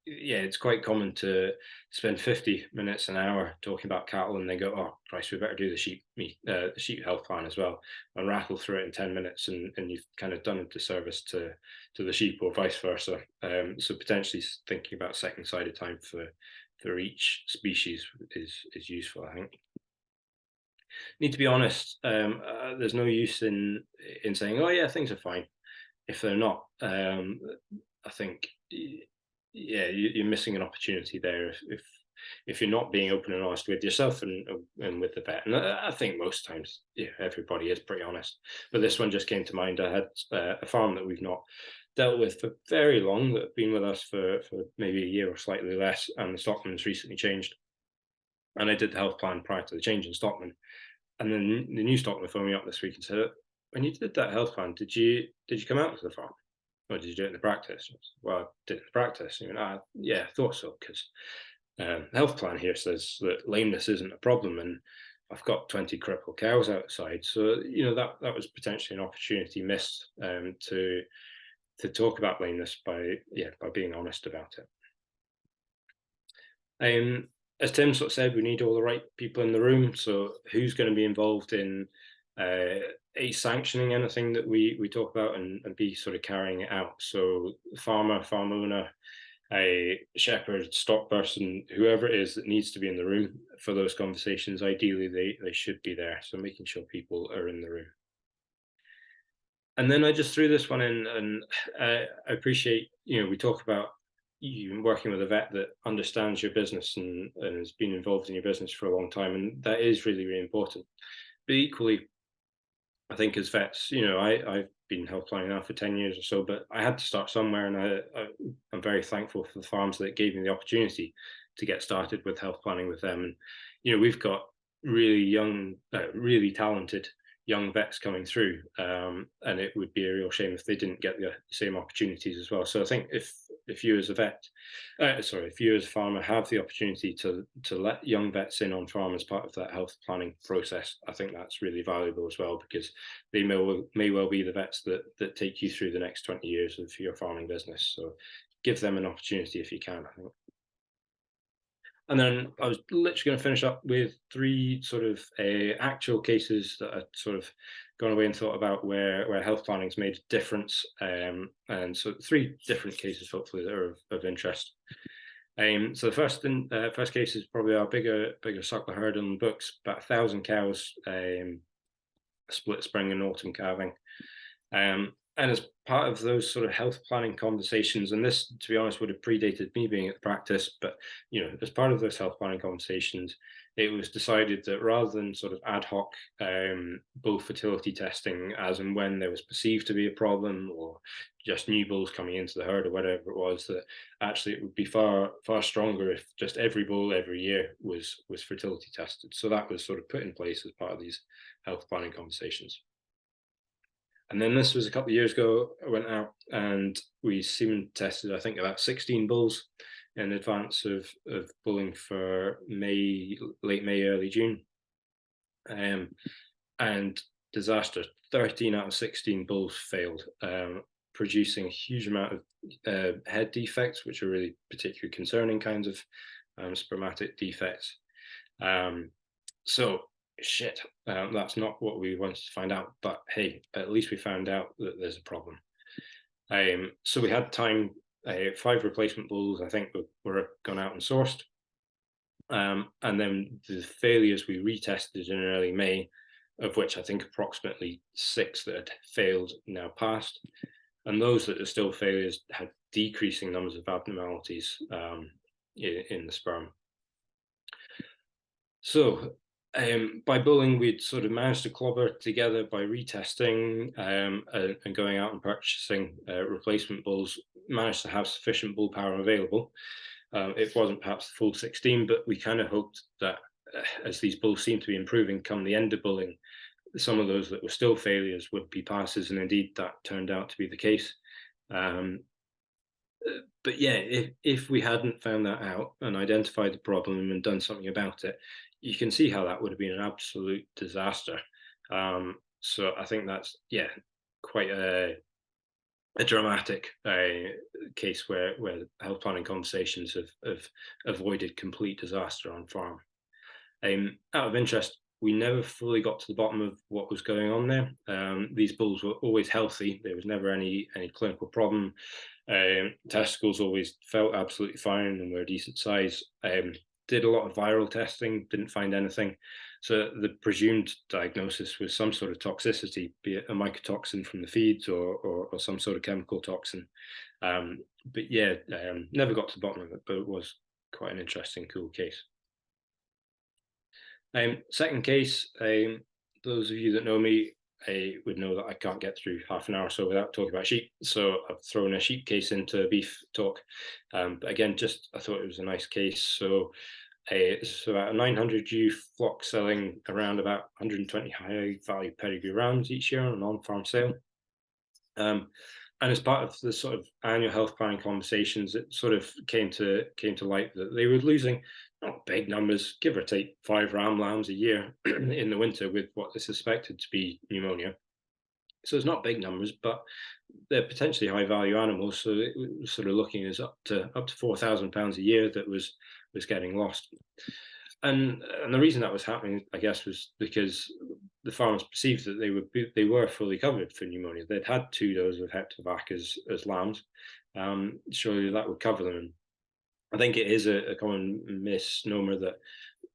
it's quite common to spend 50 minutes, an hour talking about cattle, and they go, oh Christ, we better do the sheep health plan as well, and rattle through it in 10 minutes, and you've kind of done a disservice to the sheep, or vice versa. So potentially thinking about second sided time for each species is useful, I think. Need to be honest. There's no use in saying, oh yeah, things are fine, if they're not. I think you're missing an opportunity there. If if you're not being open and honest with yourself and with the vet. And I think most times, yeah, everybody is pretty honest. But this one just came to mind. I had a farm that we've not dealt with for very long, that have been with us for maybe a year or slightly less, and the stockman's recently changed. And I did the health plan prior to the change in stockman. And then the new stockman phoned me up this week and said, when you did that health plan, did you come out to the farm? Or did you do it in the practice? Well, I did it in the practice. Yeah, I thought so, because the health plan here says that lameness isn't a problem, and I've got 20 crippled cows outside. So, that was potentially an opportunity missed, to talk about lameness by being honest about it. As Tim sort of said, we need all the right people in the room. So who's going to be involved in A, sanctioning anything that we talk about, and B, sort of carrying it out? So farm owner, a shepherd, stock person, whoever it is that needs to be in the room for those conversations, ideally they should be there. So making sure people are in the room. And then I just threw this one in, and I appreciate, we talk about you working with a vet that understands your business and has been involved in your business for a long time, and that is really, really important. But equally, I think as vets, I've been health planning now for 10 years or so, but I had to start somewhere, and I'm very thankful for the farms that gave me the opportunity to get started with health planning with them. And we've got really young, really talented young vets coming through, and it would be a real shame if they didn't get the same opportunities as well. So I think if you as a vet, if you as a farmer have the opportunity to let young vets in on farm as part of that health planning process, I think that's really valuable as well, because they may well be the vets that take you through the next 20 years of your farming business. So give them an opportunity if you can, I think. And then I was literally going to finish up with 3 sort of actual cases that I've sort of gone away and thought about where health planning's made a difference. And so 3 different cases, hopefully, that are of interest. So the first case is probably our bigger suckler herd in the books, about 1,000 cows, split spring and autumn calving. And as part of those sort of health planning conversations, and this, to be honest, would have predated me being at the practice, but, as part of those health planning conversations, it was decided that rather than sort of ad hoc bull fertility testing as and when there was perceived to be a problem, or just new bulls coming into the herd or whatever it was, that actually it would be far, far stronger if just every bull every year was fertility tested. So that was sort of put in place as part of these health planning conversations. And then this was a couple of years ago. I went out and we semen tested, I think, about 16 bulls in advance of bulling for late May, early June. And disaster, 13 out of 16 bulls failed, producing a huge amount of head defects, which are really particularly concerning kinds of spermatic defects. So shit, that's not what we wanted to find out, but hey, at least we found out that there's a problem. So we had time, 5 replacement bulls, I think, were gone out and sourced, and then the failures we retested in early May, of which I think approximately 6 that had failed now passed, and those that are still failures had decreasing numbers of abnormalities in the sperm. So by bulling, we'd sort of managed to clobber together by retesting and going out and purchasing replacement bulls, managed to have sufficient bull power available. It wasn't perhaps the full 16, but we kind of hoped that as these bulls seemed to be improving come the end of bulling, some of those that were still failures would be passes, and indeed that turned out to be the case. But yeah, if we hadn't found that out and identified the problem and done something about it, you can see how that would have been an absolute disaster. So I think that's, quite a dramatic case where health planning conversations have avoided complete disaster on farm. Out of interest, we never fully got to the bottom of what was going on there. These bulls were always healthy. There was never any clinical problem. Testicles always felt absolutely fine and were a decent size. Did a lot of viral testing, didn't find anything. So the presumed diagnosis was some sort of toxicity, be it a mycotoxin from the feeds or some sort of chemical toxin. But yeah, never got to the bottom of it, but it was quite an interesting, cool case. Second case, those of you that know me would know that I can't get through half an hour or so without talking about sheep. So I've thrown a sheep case into a beef talk. But again, I thought it was a nice case. So it's about a 900 ewe flock selling around about 120 high value pedigree rams each year on an on-farm sale. And as part of the sort of annual health planning conversations, it sort of came to light that they were losing not big numbers, give or take 5 ram lambs a year in the winter with what is suspected to be pneumonia. So it's not big numbers, but they're potentially high value animals. So it was sort of looking as up to £4,000 a year that was getting lost. And the reason that was happening, I guess, was because the farmers perceived that they were fully covered for pneumonia. They'd had 2 doses of Heptavac as lambs. Surely that would cover them. And I think it is a common misnomer that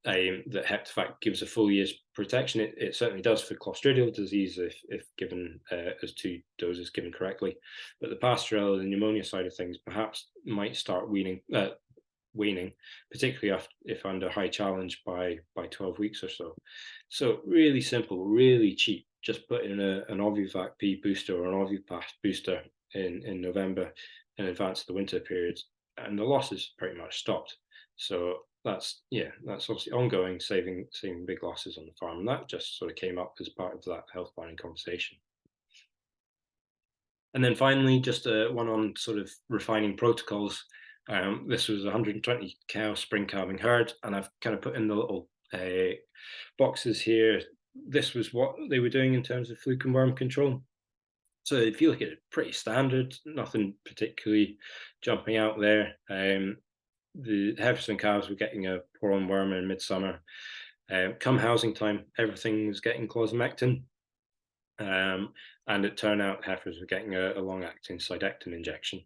Heptavac gives a full year's protection. It certainly does for Clostridial disease if given as 2 doses given correctly. But the Pasteurella, the pneumonia side of things, perhaps might start waning, particularly if under high challenge by 12 weeks or so. So really simple, really cheap. Just put in an Ovuvac P booster or an Ovupass booster in November in advance of the winter periods, and the losses pretty much stopped. So that's obviously ongoing, saving big losses on the farm, and that just sort of came up as part of that health planning conversation. And then finally, just one on sort of refining protocols. This was a 120 cow spring calving herd, and I've kind of put in the little boxes here. This was what they were doing in terms of fluke and worm control. So if you look at it, pretty standard, nothing particularly jumping out there. The heifers and calves were getting a poor-on worm in midsummer. Come housing time, everything was getting closamectin. And it turned out heifers were getting a long-acting sidectin injection.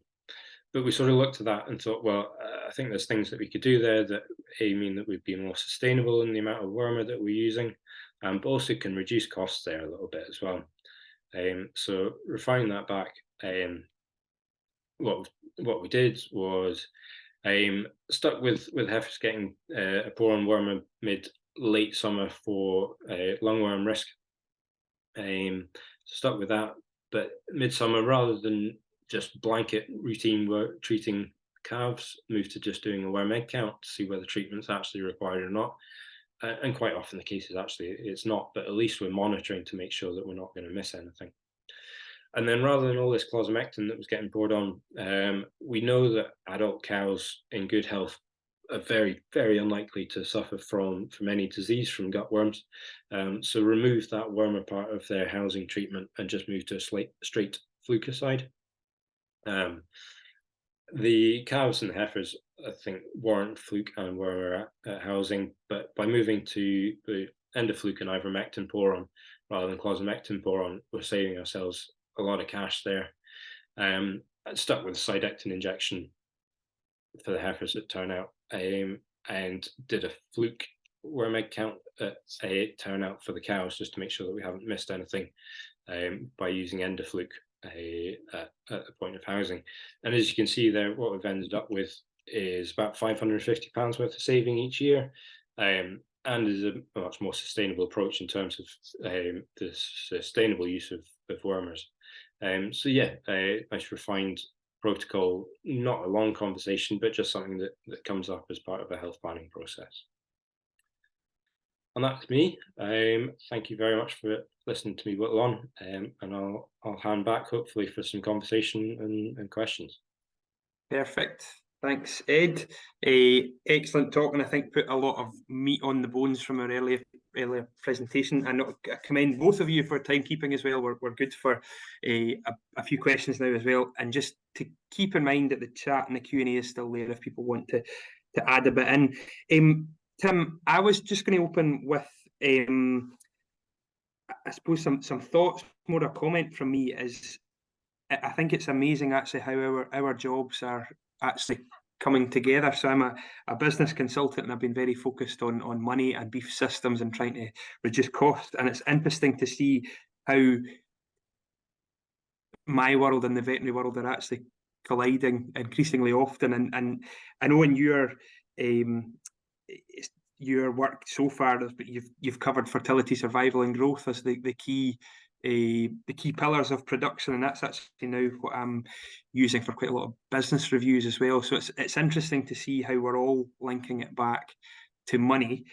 But we sort of looked at that and thought, well, I think there's things that we could do there that mean that we'd be more sustainable in the amount of wormer that we're using, but also can reduce costs there a little bit as well. So refining that back, what we did was stuck with heifers getting a poor-on wormer late summer for lungworm risk. Stuck with that, but midsummer, rather than just blanket routine work treating calves, moved to just doing a worm egg count to see whether treatment's actually required or not. And quite often the case is actually it's not, but at least we're monitoring to make sure that we're not going to miss anything. And then rather than all this closamectin that was getting poured on, we know that adult cows in good health are very, very unlikely to suffer from any disease from gut worms. So remove that wormer part of their housing treatment and just move to a straight flucicide. The calves and the heifers, I think, warrant fluke and wormer housing, but by moving to the endofluke and ivermectin pour-on rather than closamectin pour-on, we're saving ourselves a lot of cash there. I stuck with sidectin injection for the heifers at turnout, and did a fluke worm egg count at turnout for the cows just to make sure that we haven't missed anything by using endofluke at the point of housing. And as you can see there, what we've ended up with is about £550 worth of saving each year, and is a much more sustainable approach in terms of the sustainable use of wormers. So yeah, a nice refined protocol, not a long conversation, but just something that comes up as part of a health planning process. And that's me. Thank you very much for listening to me whittle on, and I'll hand back hopefully for some conversation and questions. Perfect. Thanks, Ed. Excellent talk, and I think put a lot of meat on the bones from our earlier presentation. And I commend both of you for timekeeping as well. We're good for a few questions now as well. And just to keep in mind that the chat and the Q&A is still there if people want to add a bit in. Tim, I was just going to open with, I suppose, some thoughts, more a comment from me is, I think it's amazing actually how our jobs are actually coming together. So I'm a business consultant, and I've been very focused on money and beef systems and trying to reduce cost. And it's interesting to see how my world and the veterinary world are actually colliding increasingly often. And I know in your your work so far, but you've covered fertility, survival, and growth as the key pillars of production, and that's actually now what I'm using for quite a lot of business reviews as well. So it's interesting to see how we're all linking it back to money.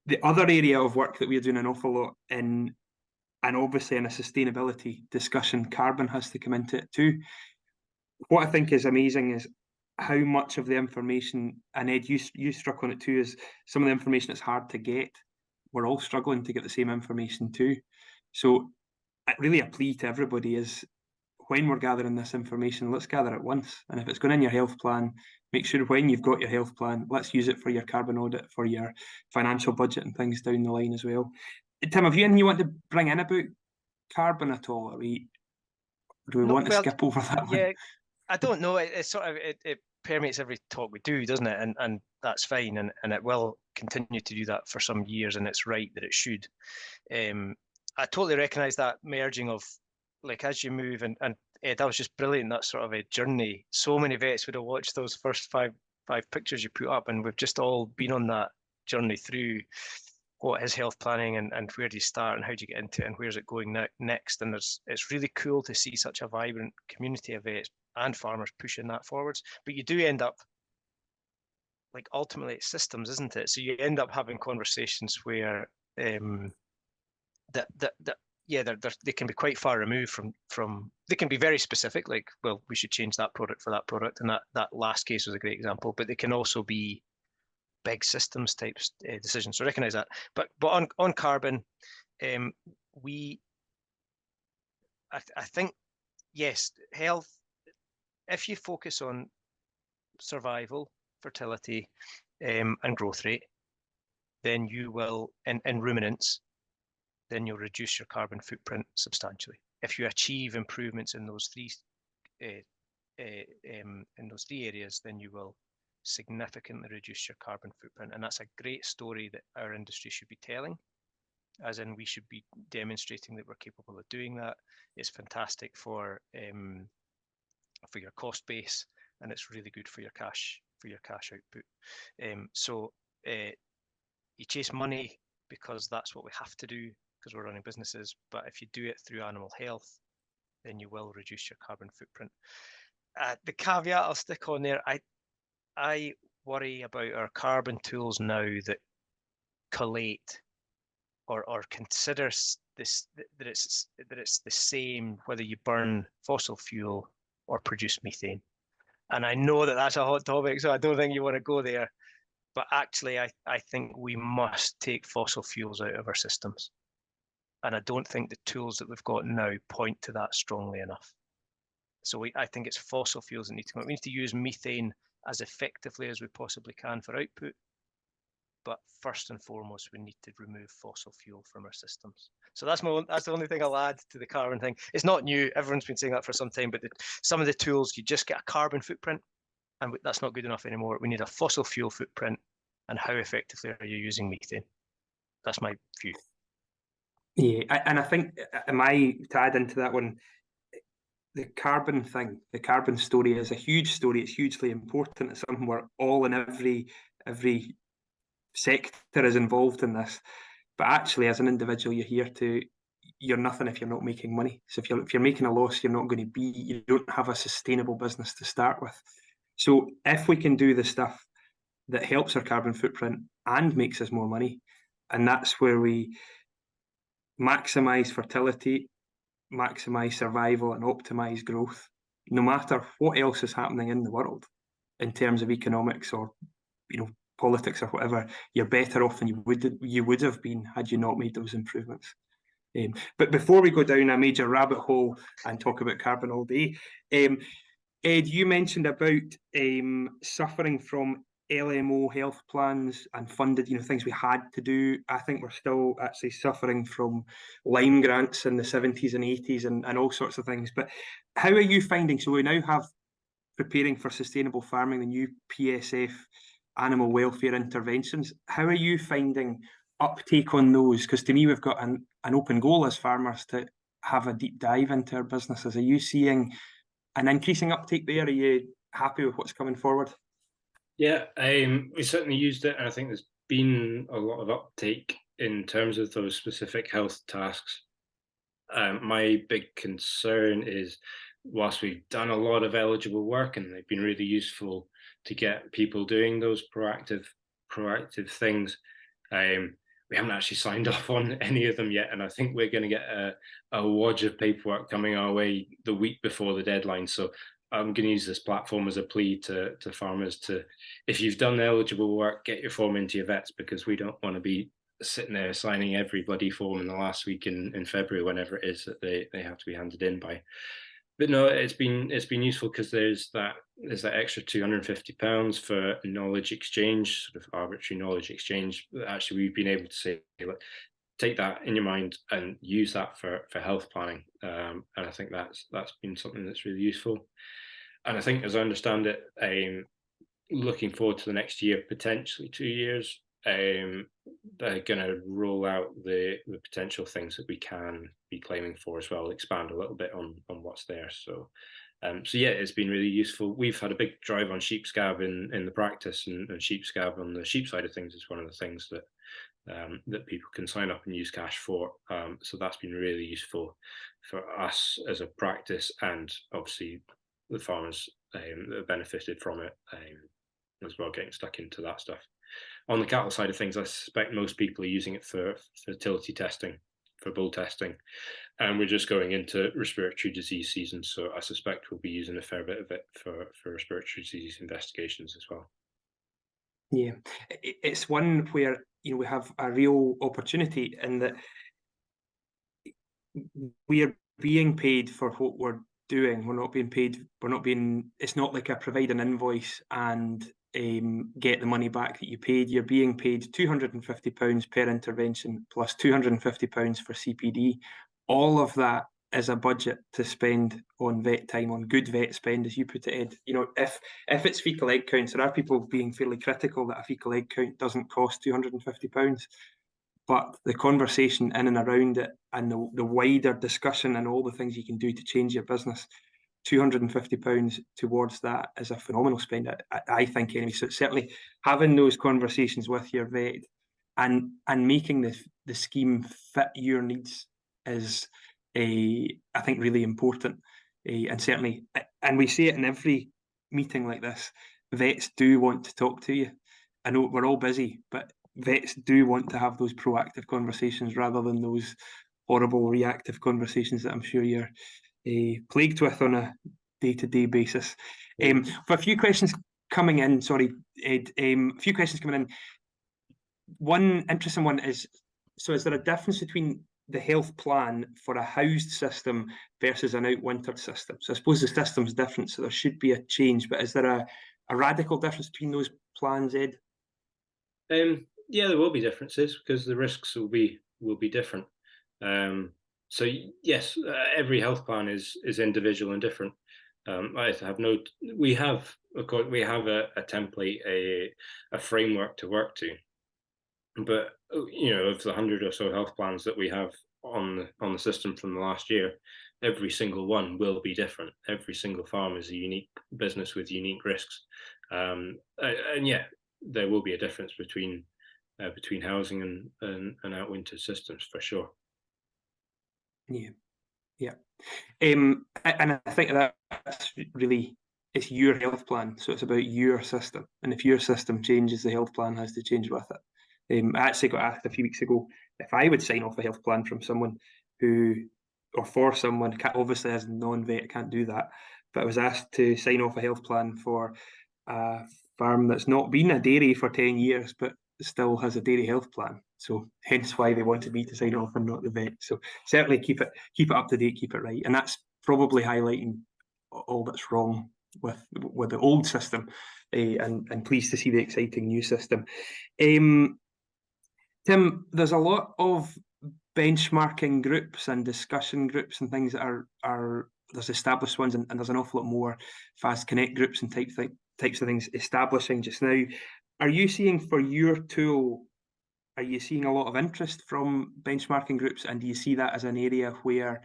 The other area of work that we're doing an awful lot in, and obviously in a sustainability discussion, carbon has to come into it too. What I think is amazing is how much of the information, and Ed, you struck on it too, is some of the information that's hard to get. We're all struggling to get the same information too. So really a plea to everybody is, when we're gathering this information, let's gather it once. And if it's going in your health plan, make sure when you've got your health plan, let's use it for your carbon audit, for your financial budget and things down the line as well. Tim, have you anything you want to bring in about carbon at all? Do we want to skip over that one? Yeah, I don't know. It sort of it permeates every talk we do, doesn't it? And that's fine, and it will continue to do that for some years, and it's right that it should. I totally recognise that merging of, like, as you move, and Ed, that was just brilliant, that sort of a journey. So many vets would have watched those first five pictures you put up, and we've just all been on that journey through what is health planning, and where do you start, and how do you get into it, and where's it going next. And it's really cool to see such a vibrant community of vets and farmers pushing that forwards. But you do end up, like, ultimately it's systems, isn't it? So you end up having conversations where they can be quite far removed from they can be very specific, like, well, we should change that product for that product, and that last case was a great example. But they can also be big systems type decisions, so recognize that. But on carbon, I think, yes, health, if you focus on survival, fertility, and growth rate, then you will, in ruminants, then you'll reduce your carbon footprint substantially. If you achieve improvements in those three areas, then you will significantly reduce your carbon footprint. And that's a great story that our industry should be telling, as in we should be demonstrating that we're capable of doing that. It's fantastic for your cost base, and it's really good for your cash output. So you chase money because that's what we have to do, because we're running businesses. But if you do it through animal health, then you will reduce your carbon footprint. The caveat I'll stick on there, I worry about our carbon tools now that collate or consider this, that it's the same whether you burn fossil fuel or produce methane. And I know that that's a hot topic, so I don't think you want to go there. But actually, I think we must take fossil fuels out of our systems. And I don't think the tools that we've got now point to that strongly enough. So I think it's fossil fuels that need to come out. We need to use methane as effectively as we possibly can for output. But first and foremost, we need to remove fossil fuel from our systems. So that's the only thing I'll add to the carbon thing. It's not new. Everyone's been saying that for some time, but some of the tools, you just get a carbon footprint, and that's not good enough anymore. We need a fossil fuel footprint, and how effectively are you using methane? That's my view. Yeah, and I think, to add into that one, the carbon thing, the carbon story is a huge story. It's hugely important. It's something we're all in every sector is involved in this. But actually, as an individual, you're nothing if you're not making money. So if you're making a loss, you don't have a sustainable business to start with. So if we can do the stuff that helps our carbon footprint and makes us more money, and that's where we maximize fertility, maximize survival, and optimize growth, no matter what else is happening in the world in terms of economics or politics or whatever, you're better off than you would have been had you not made those improvements. But before we go down a major rabbit hole and talk about carbon all day, Ed, you mentioned about suffering from LMO health plans and funded, things we had to do. I think we're still actually suffering from Lyme grants in the 70s and 80s and all sorts of things. But how are you finding, so we now have Preparing for Sustainable Farming, the new PSF animal welfare interventions. How are you finding uptake on those? Because to me, we've got an open goal as farmers to have a deep dive into our businesses. Are you seeing an increasing uptake there? Are you happy with what's coming forward? Yeah, we certainly used it, and I think there's been a lot of uptake in terms of those specific health tasks. My big concern is, whilst we've done a lot of eligible work and they've been really useful to get people doing those proactive things, we haven't actually signed off on any of them yet, and I think we're going to get a wodge of paperwork coming our way the week before the deadline. So I'm going to use this platform as a plea to farmers to, if you've done the eligible work, get your form into your vets, because we don't want to be sitting there signing everybody form in the last week in February, whenever it is that they have to be handed in by. But no, it's been useful, because there's that extra £250 for knowledge exchange, sort of arbitrary knowledge exchange. Actually, we've been able to say, look, take that in your mind and use that for health planning, and I think that's been something that's really useful. And I think, as I understand it, looking forward to the next year, potentially 2 years, they're going to roll out the potential things that we can be claiming for as well, expand a little bit on what's there. So yeah, it's been really useful. We've had a big drive on sheep scab in the practice, and sheep scab on the sheep side of things is one of the things that that people can sign up and use cash for. So that's been really useful for us as a practice, and obviously the farmers that have benefited from it as well, getting stuck into that stuff. On the cattle side of things, I suspect most people are using it for fertility testing, for bull testing, and we're just going into respiratory disease season, so I suspect we'll be using a fair bit of it for respiratory disease investigations as well. Yeah, it's one where, you know, we have a real opportunity in that we are being paid for what we're doing. We're not being paid. We're not being. It's not like I provide an invoice and get the money back that you paid. You're being paid £250 per intervention plus £250 for CPD. All of that is a budget to spend on vet time, on good vet spend, as you put it, Ed. You know, if it's fecal egg counts, there are people being fairly critical that a fecal egg count doesn't cost £250. But the conversation in and around it, and the wider discussion and all the things you can do to change your business, £250 towards that is a phenomenal spend, I think, anyway. So certainly having those conversations with your vet and making the scheme fit your needs is, I think, really important. And certainly, and we see it in every meeting like this, vets do want to talk to you. I know we're all busy, but vets do want to have those proactive conversations rather than those horrible reactive conversations that I'm sure you're plagued with on a day-to-day basis. For a few questions coming in, sorry, Ed, a few questions coming in. One interesting one is, so is there a difference between the health plan for a housed system versus an outwintered system? So I suppose the system's different, so there should be a change, but is there a radical difference between those plans, Ed? Yeah, there will be differences, because the risks will be different. So yes, every health plan is individual and different. I have we have a template, a framework to work to, but you know, of the 100 or so health plans that we have on the system from the last year, every single one will be different. Every single farm is a unique business with unique risks, and yeah, there will be a difference between housing and outwinter systems, for sure. Yeah. And I think that's really, it's your health plan, so it's about your system, and if your system changes, the health plan has to change with it. I actually got asked a few weeks ago if I would sign off a health plan from someone for someone, obviously as a non-vet, can't do that, but I was asked to sign off a health plan for a farm that's not been a dairy for 10 years, but still has a dairy health plan. So hence why they wanted me to sign off and not the vet. So certainly keep it up to date, keep it right. And that's probably highlighting all that's wrong with the old system, and pleased to see the exciting new system. Tim, there's a lot of benchmarking groups and discussion groups and things that are there's established ones, and there's an awful lot more Fast Connect groups and types of things establishing just now. Are you seeing, for your tool, are you seeing a lot of interest from benchmarking groups, and do you see that as an area where,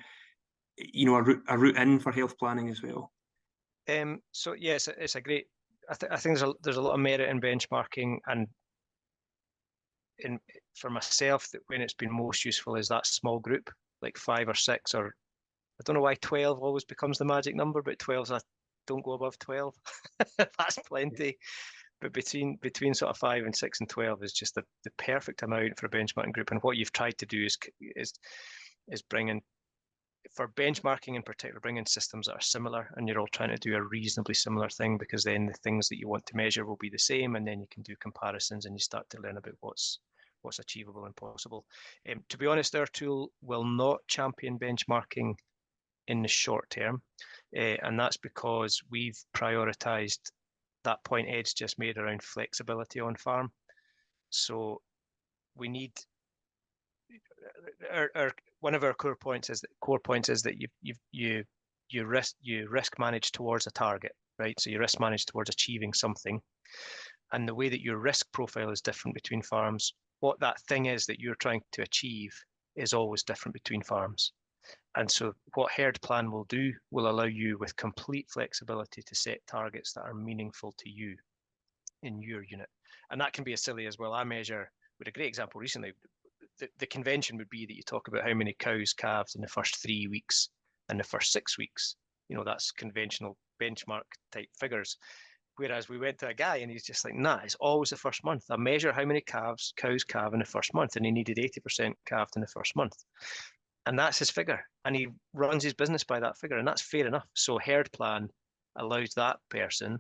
you know, a route in for health planning as well? So yes, it's a great I think there's a lot of merit in benchmarking, and for myself, that when it's been most useful is that small group, like 5 or 6, or I don't know why 12 always becomes the magic number, but 12's don't go above 12. That's plenty. But between sort of 5 and 6 and 12 is just the perfect amount for a benchmarking group. And what you've tried to do is bring in, for benchmarking in particular, bring in systems that are similar, and you're all trying to do a reasonably similar thing, because then the things that you want to measure will be the same, and then you can do comparisons and you start to learn about what's achievable and possible. To be honest, our tool will not champion benchmarking in the short term, and that's because we've prioritized that point Ed's just made around flexibility on farm. So we need one of our core points is that you risk manage towards a target, right? So you risk manage towards achieving something, and the way that your risk profile is different between farms, what that thing is that you're trying to achieve is always different between farms. And so what herd plan will do will allow you with complete flexibility to set targets that are meaningful to you in your unit. And that can be as silly as, well, I measure, with a great example recently, the convention would be that you talk about how many cows calved in the first 3 weeks and the first 6 weeks. You know, that's conventional benchmark type figures. Whereas we went to a guy and he's just like, nah, it's always the first month. I measure how many cows calve in the first month, and he needed 80% calved in the first month. And that's his figure, and he runs his business by that figure, and that's fair enough. So herd plan allows that person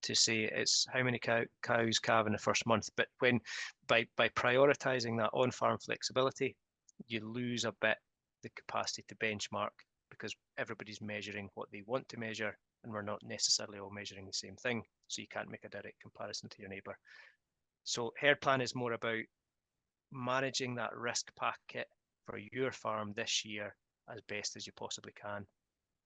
to say it's how many cows calve in the first month. But when by prioritizing that on-farm flexibility, you lose a bit the capacity to benchmark, because everybody's measuring what they want to measure, and we're not necessarily all measuring the same thing. So you can't make a direct comparison to your neighbor. So herd plan is more about managing that risk packet for your farm this year as best as you possibly can,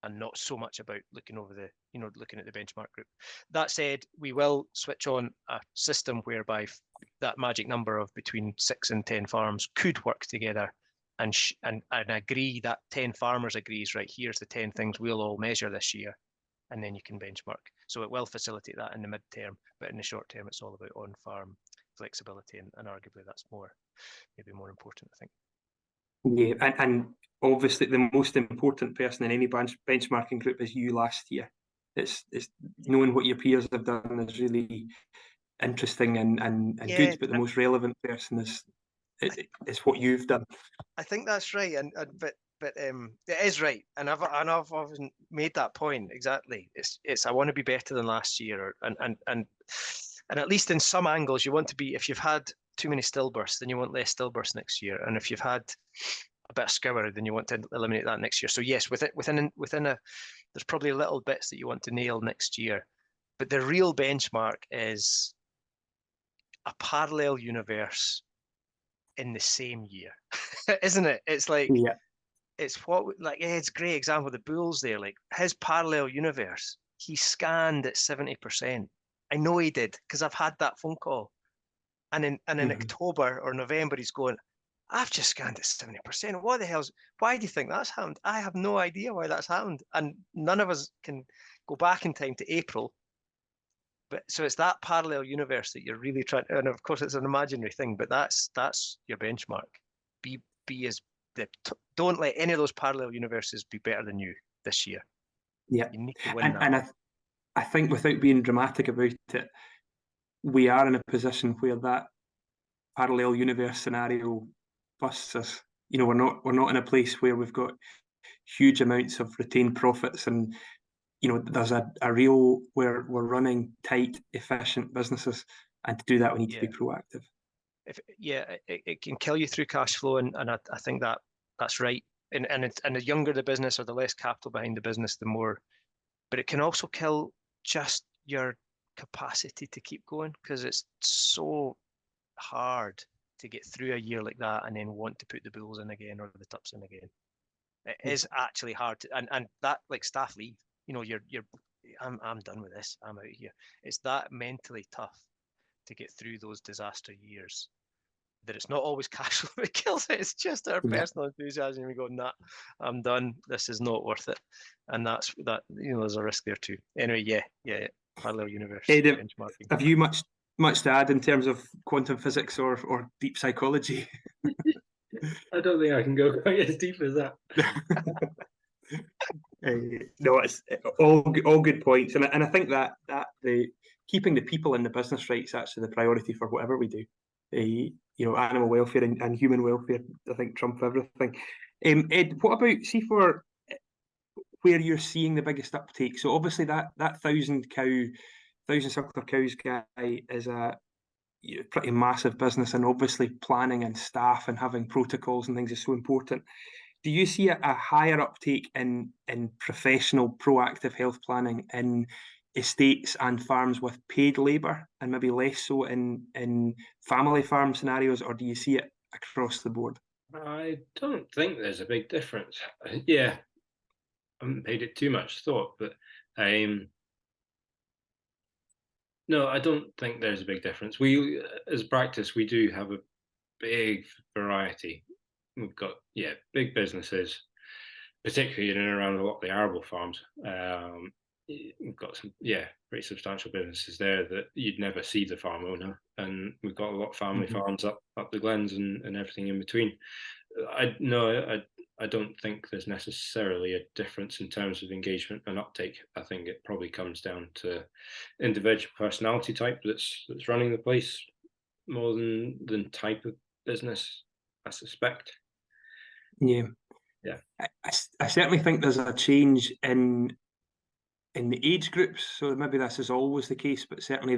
and not so much about looking at the benchmark group. That said, we will switch on a system whereby that magic number of between 6 and 10 farms could work together and agree, that 10 farmers agrees, right, here's the 10 things we'll all measure this year, and then you can benchmark. So it will facilitate that in the mid-term, but in the short term, it's all about on-farm flexibility, and arguably that's maybe more important, I think. Yeah, and obviously the most important person in any benchmarking group is you last year. It's knowing what your peers have done is really interesting and Yeah, good, but the most relevant person is what you've done. I think that's right, but it is right, and I've often made that point exactly. It's I want to be better than last year, and at least in some angles you want to be. If you've had too many stillbursts, then you want less stillbursts next year, and if you've had a bit of scour, then you want to eliminate that next year. So yes, within there's probably little bits that you want to nail next year, but the real benchmark is a parallel universe in the same year, isn't it? It's like, yeah, it's Ed's great example, the bulls there, like his parallel universe, he scanned at 70%. I know he did, because I've had that phone call. And in October or November, he's going, I've just scanned at 70%. Why do you think that's happened? I have no idea why that's happened. And none of us can go back in time to April. But so it's that parallel universe that you're really trying to, and of course it's an imaginary thing, but that's your benchmark. Don't let any of those parallel universes be better than you this year. Yeah. You need to win that. And I think, without being dramatic about it, we are in a position where that parallel universe scenario busts us. You know, we're not in a place where we've got huge amounts of retained profits, and you know, there's a real where we're running tight, efficient businesses, and to do that we need to be proactive. It can kill you through cash flow, and I think that's right. And the younger the business, or the less capital behind the business, the more. But it can also kill just your capacity to keep going, because it's so hard to get through a year like that and then want to put the bulls in again or the tups in again. It is actually hard to, and that, like, staff leave. You know, I'm done with this. I'm out of here. It's that mentally tough to get through those disaster years, that it's not always cash flow that kills it. It's just our personal enthusiasm. We go, nah, I'm done. This is not worth it. And that's that. You know, there's a risk there too. Anyway, parallel universe Ed, benchmarking. have you much to add in terms of quantum physics or deep psychology? I don't think I can go quite as deep as that. No, it's all good points, and I think that the keeping the people in the business right is actually the priority for whatever we do. Animal welfare and human welfare, I think, trump everything. Ed, what about, see, for where you're seeing the biggest uptake? So obviously that 1,000 suckler cows guy is a pretty massive business, and obviously planning and staff and having protocols and things is so important. Do you see a higher uptake in professional proactive health planning in estates and farms with paid labour, and maybe less so in family farm scenarios, or do you see it across the board? I don't think there's a big difference. Yeah, I haven't paid it too much thought, but no, I don't think there's a big difference. We, as practice, we do have a big variety. We've got, big businesses, particularly in and around a lot of the arable farms. We've got some, pretty substantial businesses there that you'd never see the farm owner, and we've got a lot of family farms up the glens and everything in between. I don't think there's necessarily a difference in terms of engagement and uptake. I think it probably comes down to individual personality type that's running the place more than type of business, I suspect. Yeah. I certainly think there's a change in the age groups. So maybe this is always the case, but certainly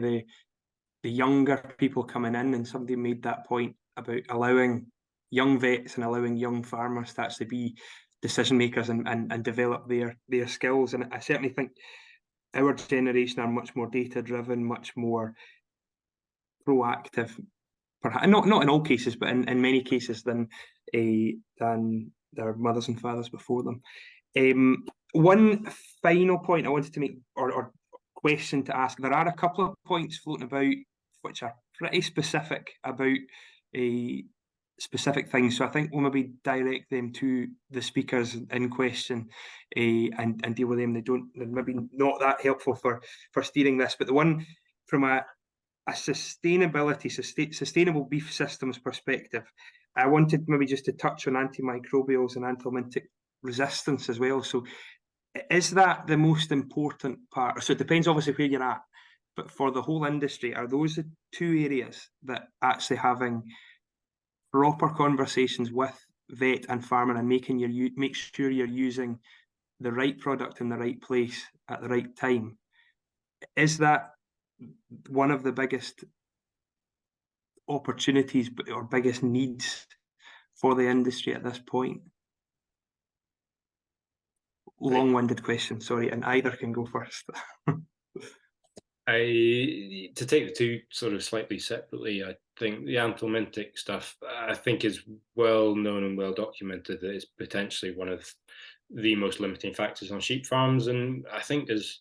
the younger people coming in, and somebody made that point about allowing young vets and allowing young farmers to actually be decision makers and develop their skills. And I certainly think our generation are much more data driven, much more proactive, perhaps not in all cases, but in many cases than their mothers and fathers before them. One final point I wanted to make, or question to ask, there are a couple of points floating about which are pretty specific about specific things. So I think we'll maybe direct them to the speakers in question and deal with them. They're maybe not that helpful for steering this, but the one from a sustainable beef systems perspective, I wanted maybe just to touch on antimicrobials and anthelmintic resistance as well. So is that the most important part? So it depends obviously where you're at, but for the whole industry, are those the two areas that actually having proper conversations with vet and farmer and make sure you're using the right product in the right place at the right time, is that one of the biggest opportunities or biggest needs for the industry at this point? Long-winded question, sorry, and either can go first. To take the two sort of slightly separately, I think the anthelmintic stuff, I think, is well known and well documented that it's potentially one of the most limiting factors on sheep farms. And I think as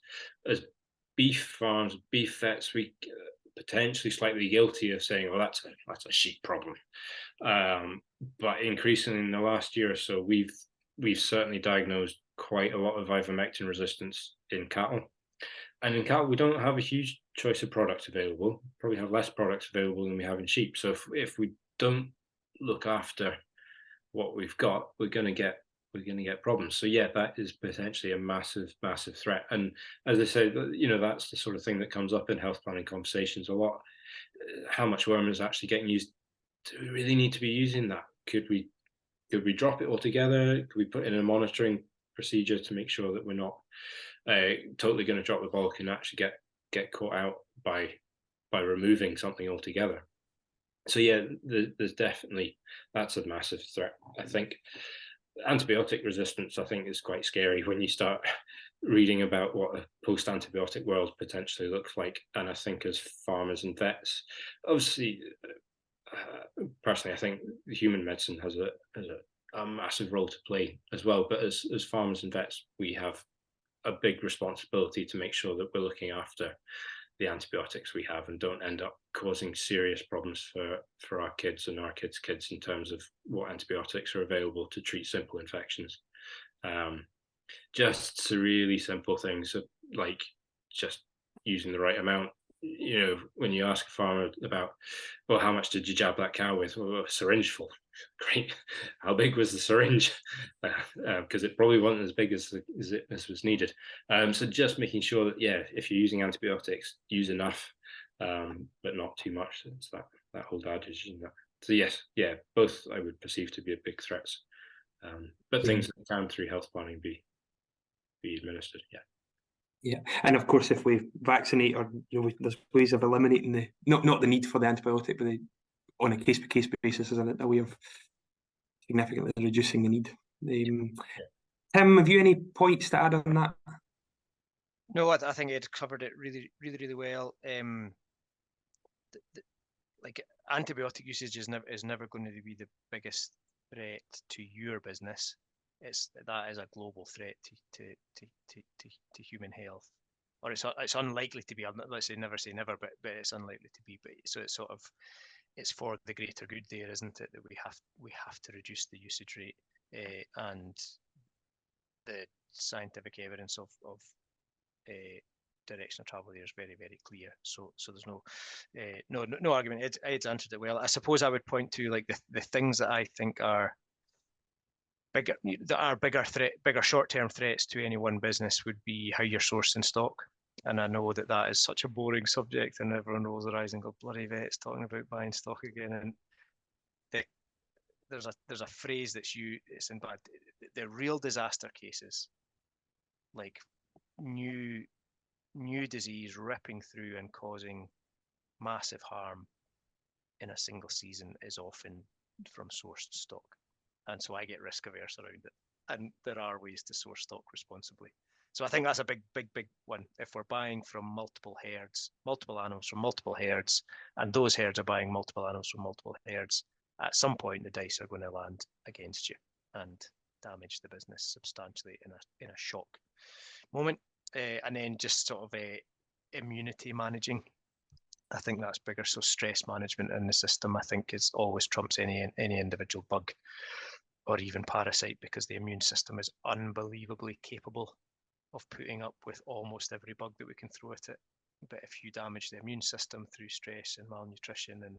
beef farms, beef vets, we potentially slightly guilty of saying, "Well, that's a sheep problem." But increasingly in the last year or so, we've certainly diagnosed quite a lot of ivermectin resistance in cattle. And in cattle, we don't have a huge choice of products available. Probably have less products available than we have in sheep. So if we don't look after what we've got, we're going to get problems. So yeah, that is potentially a massive threat. And as I said, that's the sort of thing that comes up in health planning conversations a lot. How much worm is actually getting used? Do we really need to be using that? Could we drop it altogether? Could we put in a monitoring procedure to make sure that we're not totally going to drop the bulk and actually get caught out by removing something altogether? So yeah, there's definitely, that's a massive threat. I think antibiotic resistance, I think, is quite scary when you start reading about what a post-antibiotic world potentially looks like. And I think as farmers and vets, obviously, personally, I think human medicine has a massive role to play as well. But as farmers and vets, we have a big responsibility to make sure that we're looking after the antibiotics we have and don't end up causing serious problems for our kids and our kids' kids in terms of what antibiotics are available to treat simple infections. Just really simple things like just using the right amount. You know, when you ask a farmer about, well, how much did you jab that cow with? Well, a syringe full. Great. How big was the syringe? Because it probably wasn't as big as was needed. So just making sure that, yeah, if you're using antibiotics, use enough, but not too much. It's that whole adage. So yes, yeah, both I would perceive to be big threats, but things that can through health planning be administered. Yeah. Yeah, and of course, if we vaccinate, or there's ways of eliminating the not the need for the antibiotic, but on a case by case basis, is a way of significantly reducing the need. Tim, have you any points to add on that? No, I think Ed covered it really well. Like antibiotic usage is never going to be the biggest threat to your business. That is a global threat to human health, or it's unlikely to be. Let's say never say never, but it's unlikely to be. But so it's for the greater good there, isn't it? That we have to reduce the usage rate, and the scientific evidence of direction of travel there is very clear. So there's no argument. Ed's answered it well. I suppose I would point to like the things that I think are bigger short-term threats to any one business would be how you're sourcing stock. And I know that is such a boring subject, and everyone rolls their eyes and go, bloody vets talking about buying stock again. And there's a phrase that's used. It's in bad. The real disaster cases, like new disease ripping through and causing massive harm in a single season, is often from sourced stock. And so I get risk averse around it. And there are ways to source stock responsibly. So I think that's a big one. If we're buying from multiple animals from multiple herds, and those herds are buying multiple animals from multiple herds, at some point the dice are going to land against you and damage the business substantially in a shock moment. And then just sort of immunity managing. I think that's bigger. So stress management in the system, I think, is always trumps any individual bug or even parasite, because the immune system is unbelievably capable of putting up with almost every bug that we can throw at it. But if you damage the immune system through stress and malnutrition and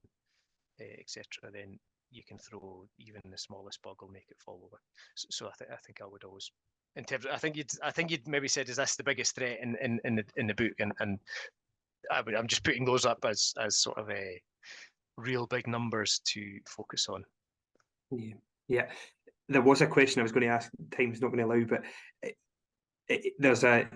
etc., then you can throw even the smallest bug will make it fall over. So I think I would always, in terms of, I think you'd maybe said, is this the biggest threat in the book? And I'm just putting those up as sort of a real big numbers to focus on. Yeah. There was a question I was going to ask. Time's not going to allow, but there's a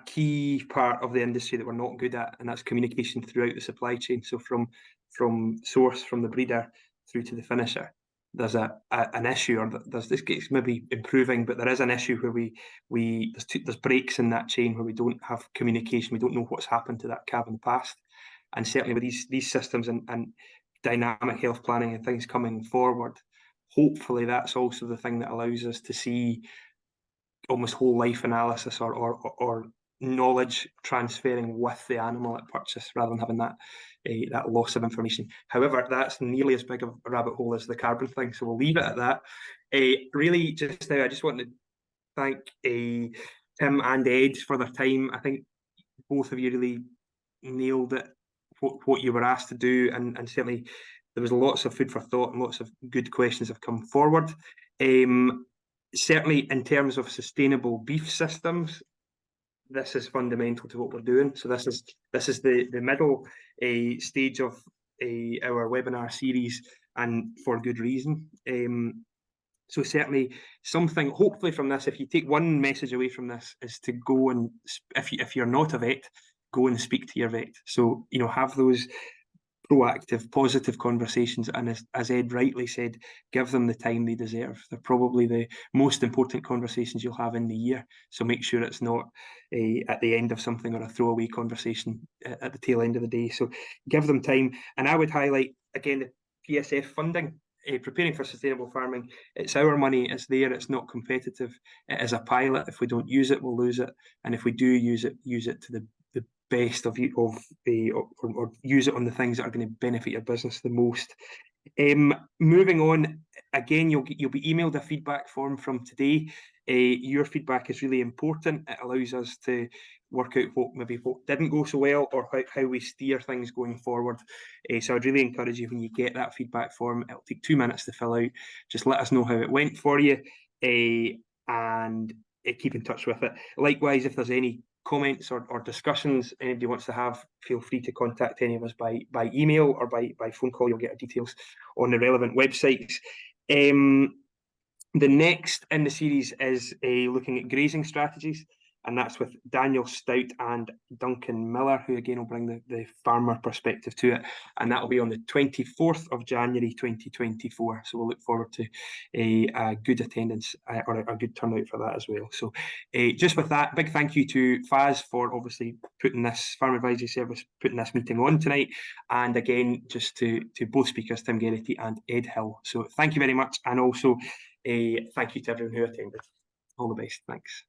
key part of the industry that we're not good at, and that's communication throughout the supply chain. So from source, from the breeder through to the finisher, there's an issue, or there's this case maybe improving, but there is an issue where there's breaks in that chain where we don't have communication. We don't know what's happened to that calf in the past, and certainly with these systems and dynamic health planning and things coming forward, hopefully that's also the thing that allows us to see almost whole life analysis or knowledge transferring with the animal at purchase, rather than having that loss of information. However, that's nearly as big of a rabbit hole as the carbon thing, so we'll leave it at that. Really, just now, I just want to thank Tim and Ed for their time. I think both of you really nailed it, what you were asked to do, and certainly there was lots of food for thought and lots of good questions have come forward. Certainly in terms of sustainable beef systems, this is fundamental to what we're doing. So this is the middle stage of our webinar series, and for good reason. So certainly something, hopefully from this, if you take one message away from this, is to go and, if you're not a vet, go and speak to your vet. So, have those proactive, positive conversations, and as Ed rightly said, give them the time they deserve. They're probably the most important conversations you'll have in the year, so make sure it's not at the end of something or a throwaway conversation at the tail end of the day. So give them time. And I would highlight again the PSF funding. Preparing for sustainable farming, it's our money, it's there, it's not competitive. It is a pilot. If we don't use it, we'll lose it, and if we do use it to the best or use it on the things that are going to benefit your business the most. Moving on, again, you'll be emailed a feedback form from today. Your feedback is really important. It allows us to work out what didn't go so well, or how we steer things going forward. So I'd really encourage you, when you get that feedback form, it'll take 2 minutes to fill out. Just let us know how it went for you, and keep in touch with it. Likewise, if there's any comments or discussions anybody wants to have, feel free to contact any of us by email or by phone call. You'll get our details on the relevant websites. The next in the series is looking at grazing strategies, and that's with Daniel Stout and Duncan Miller, who again will bring the farmer perspective to it, and that will be on the 24th of January 2024. So we'll look forward to a good attendance or a good turnout for that as well. So just with that, big thank you to FAS for obviously putting this Farm Advisory Service, putting this meeting on tonight, and again just to both speakers, Tim Geraghty and Ed Hill. So thank you very much, and also thank you to everyone who attended. All the best. Thanks.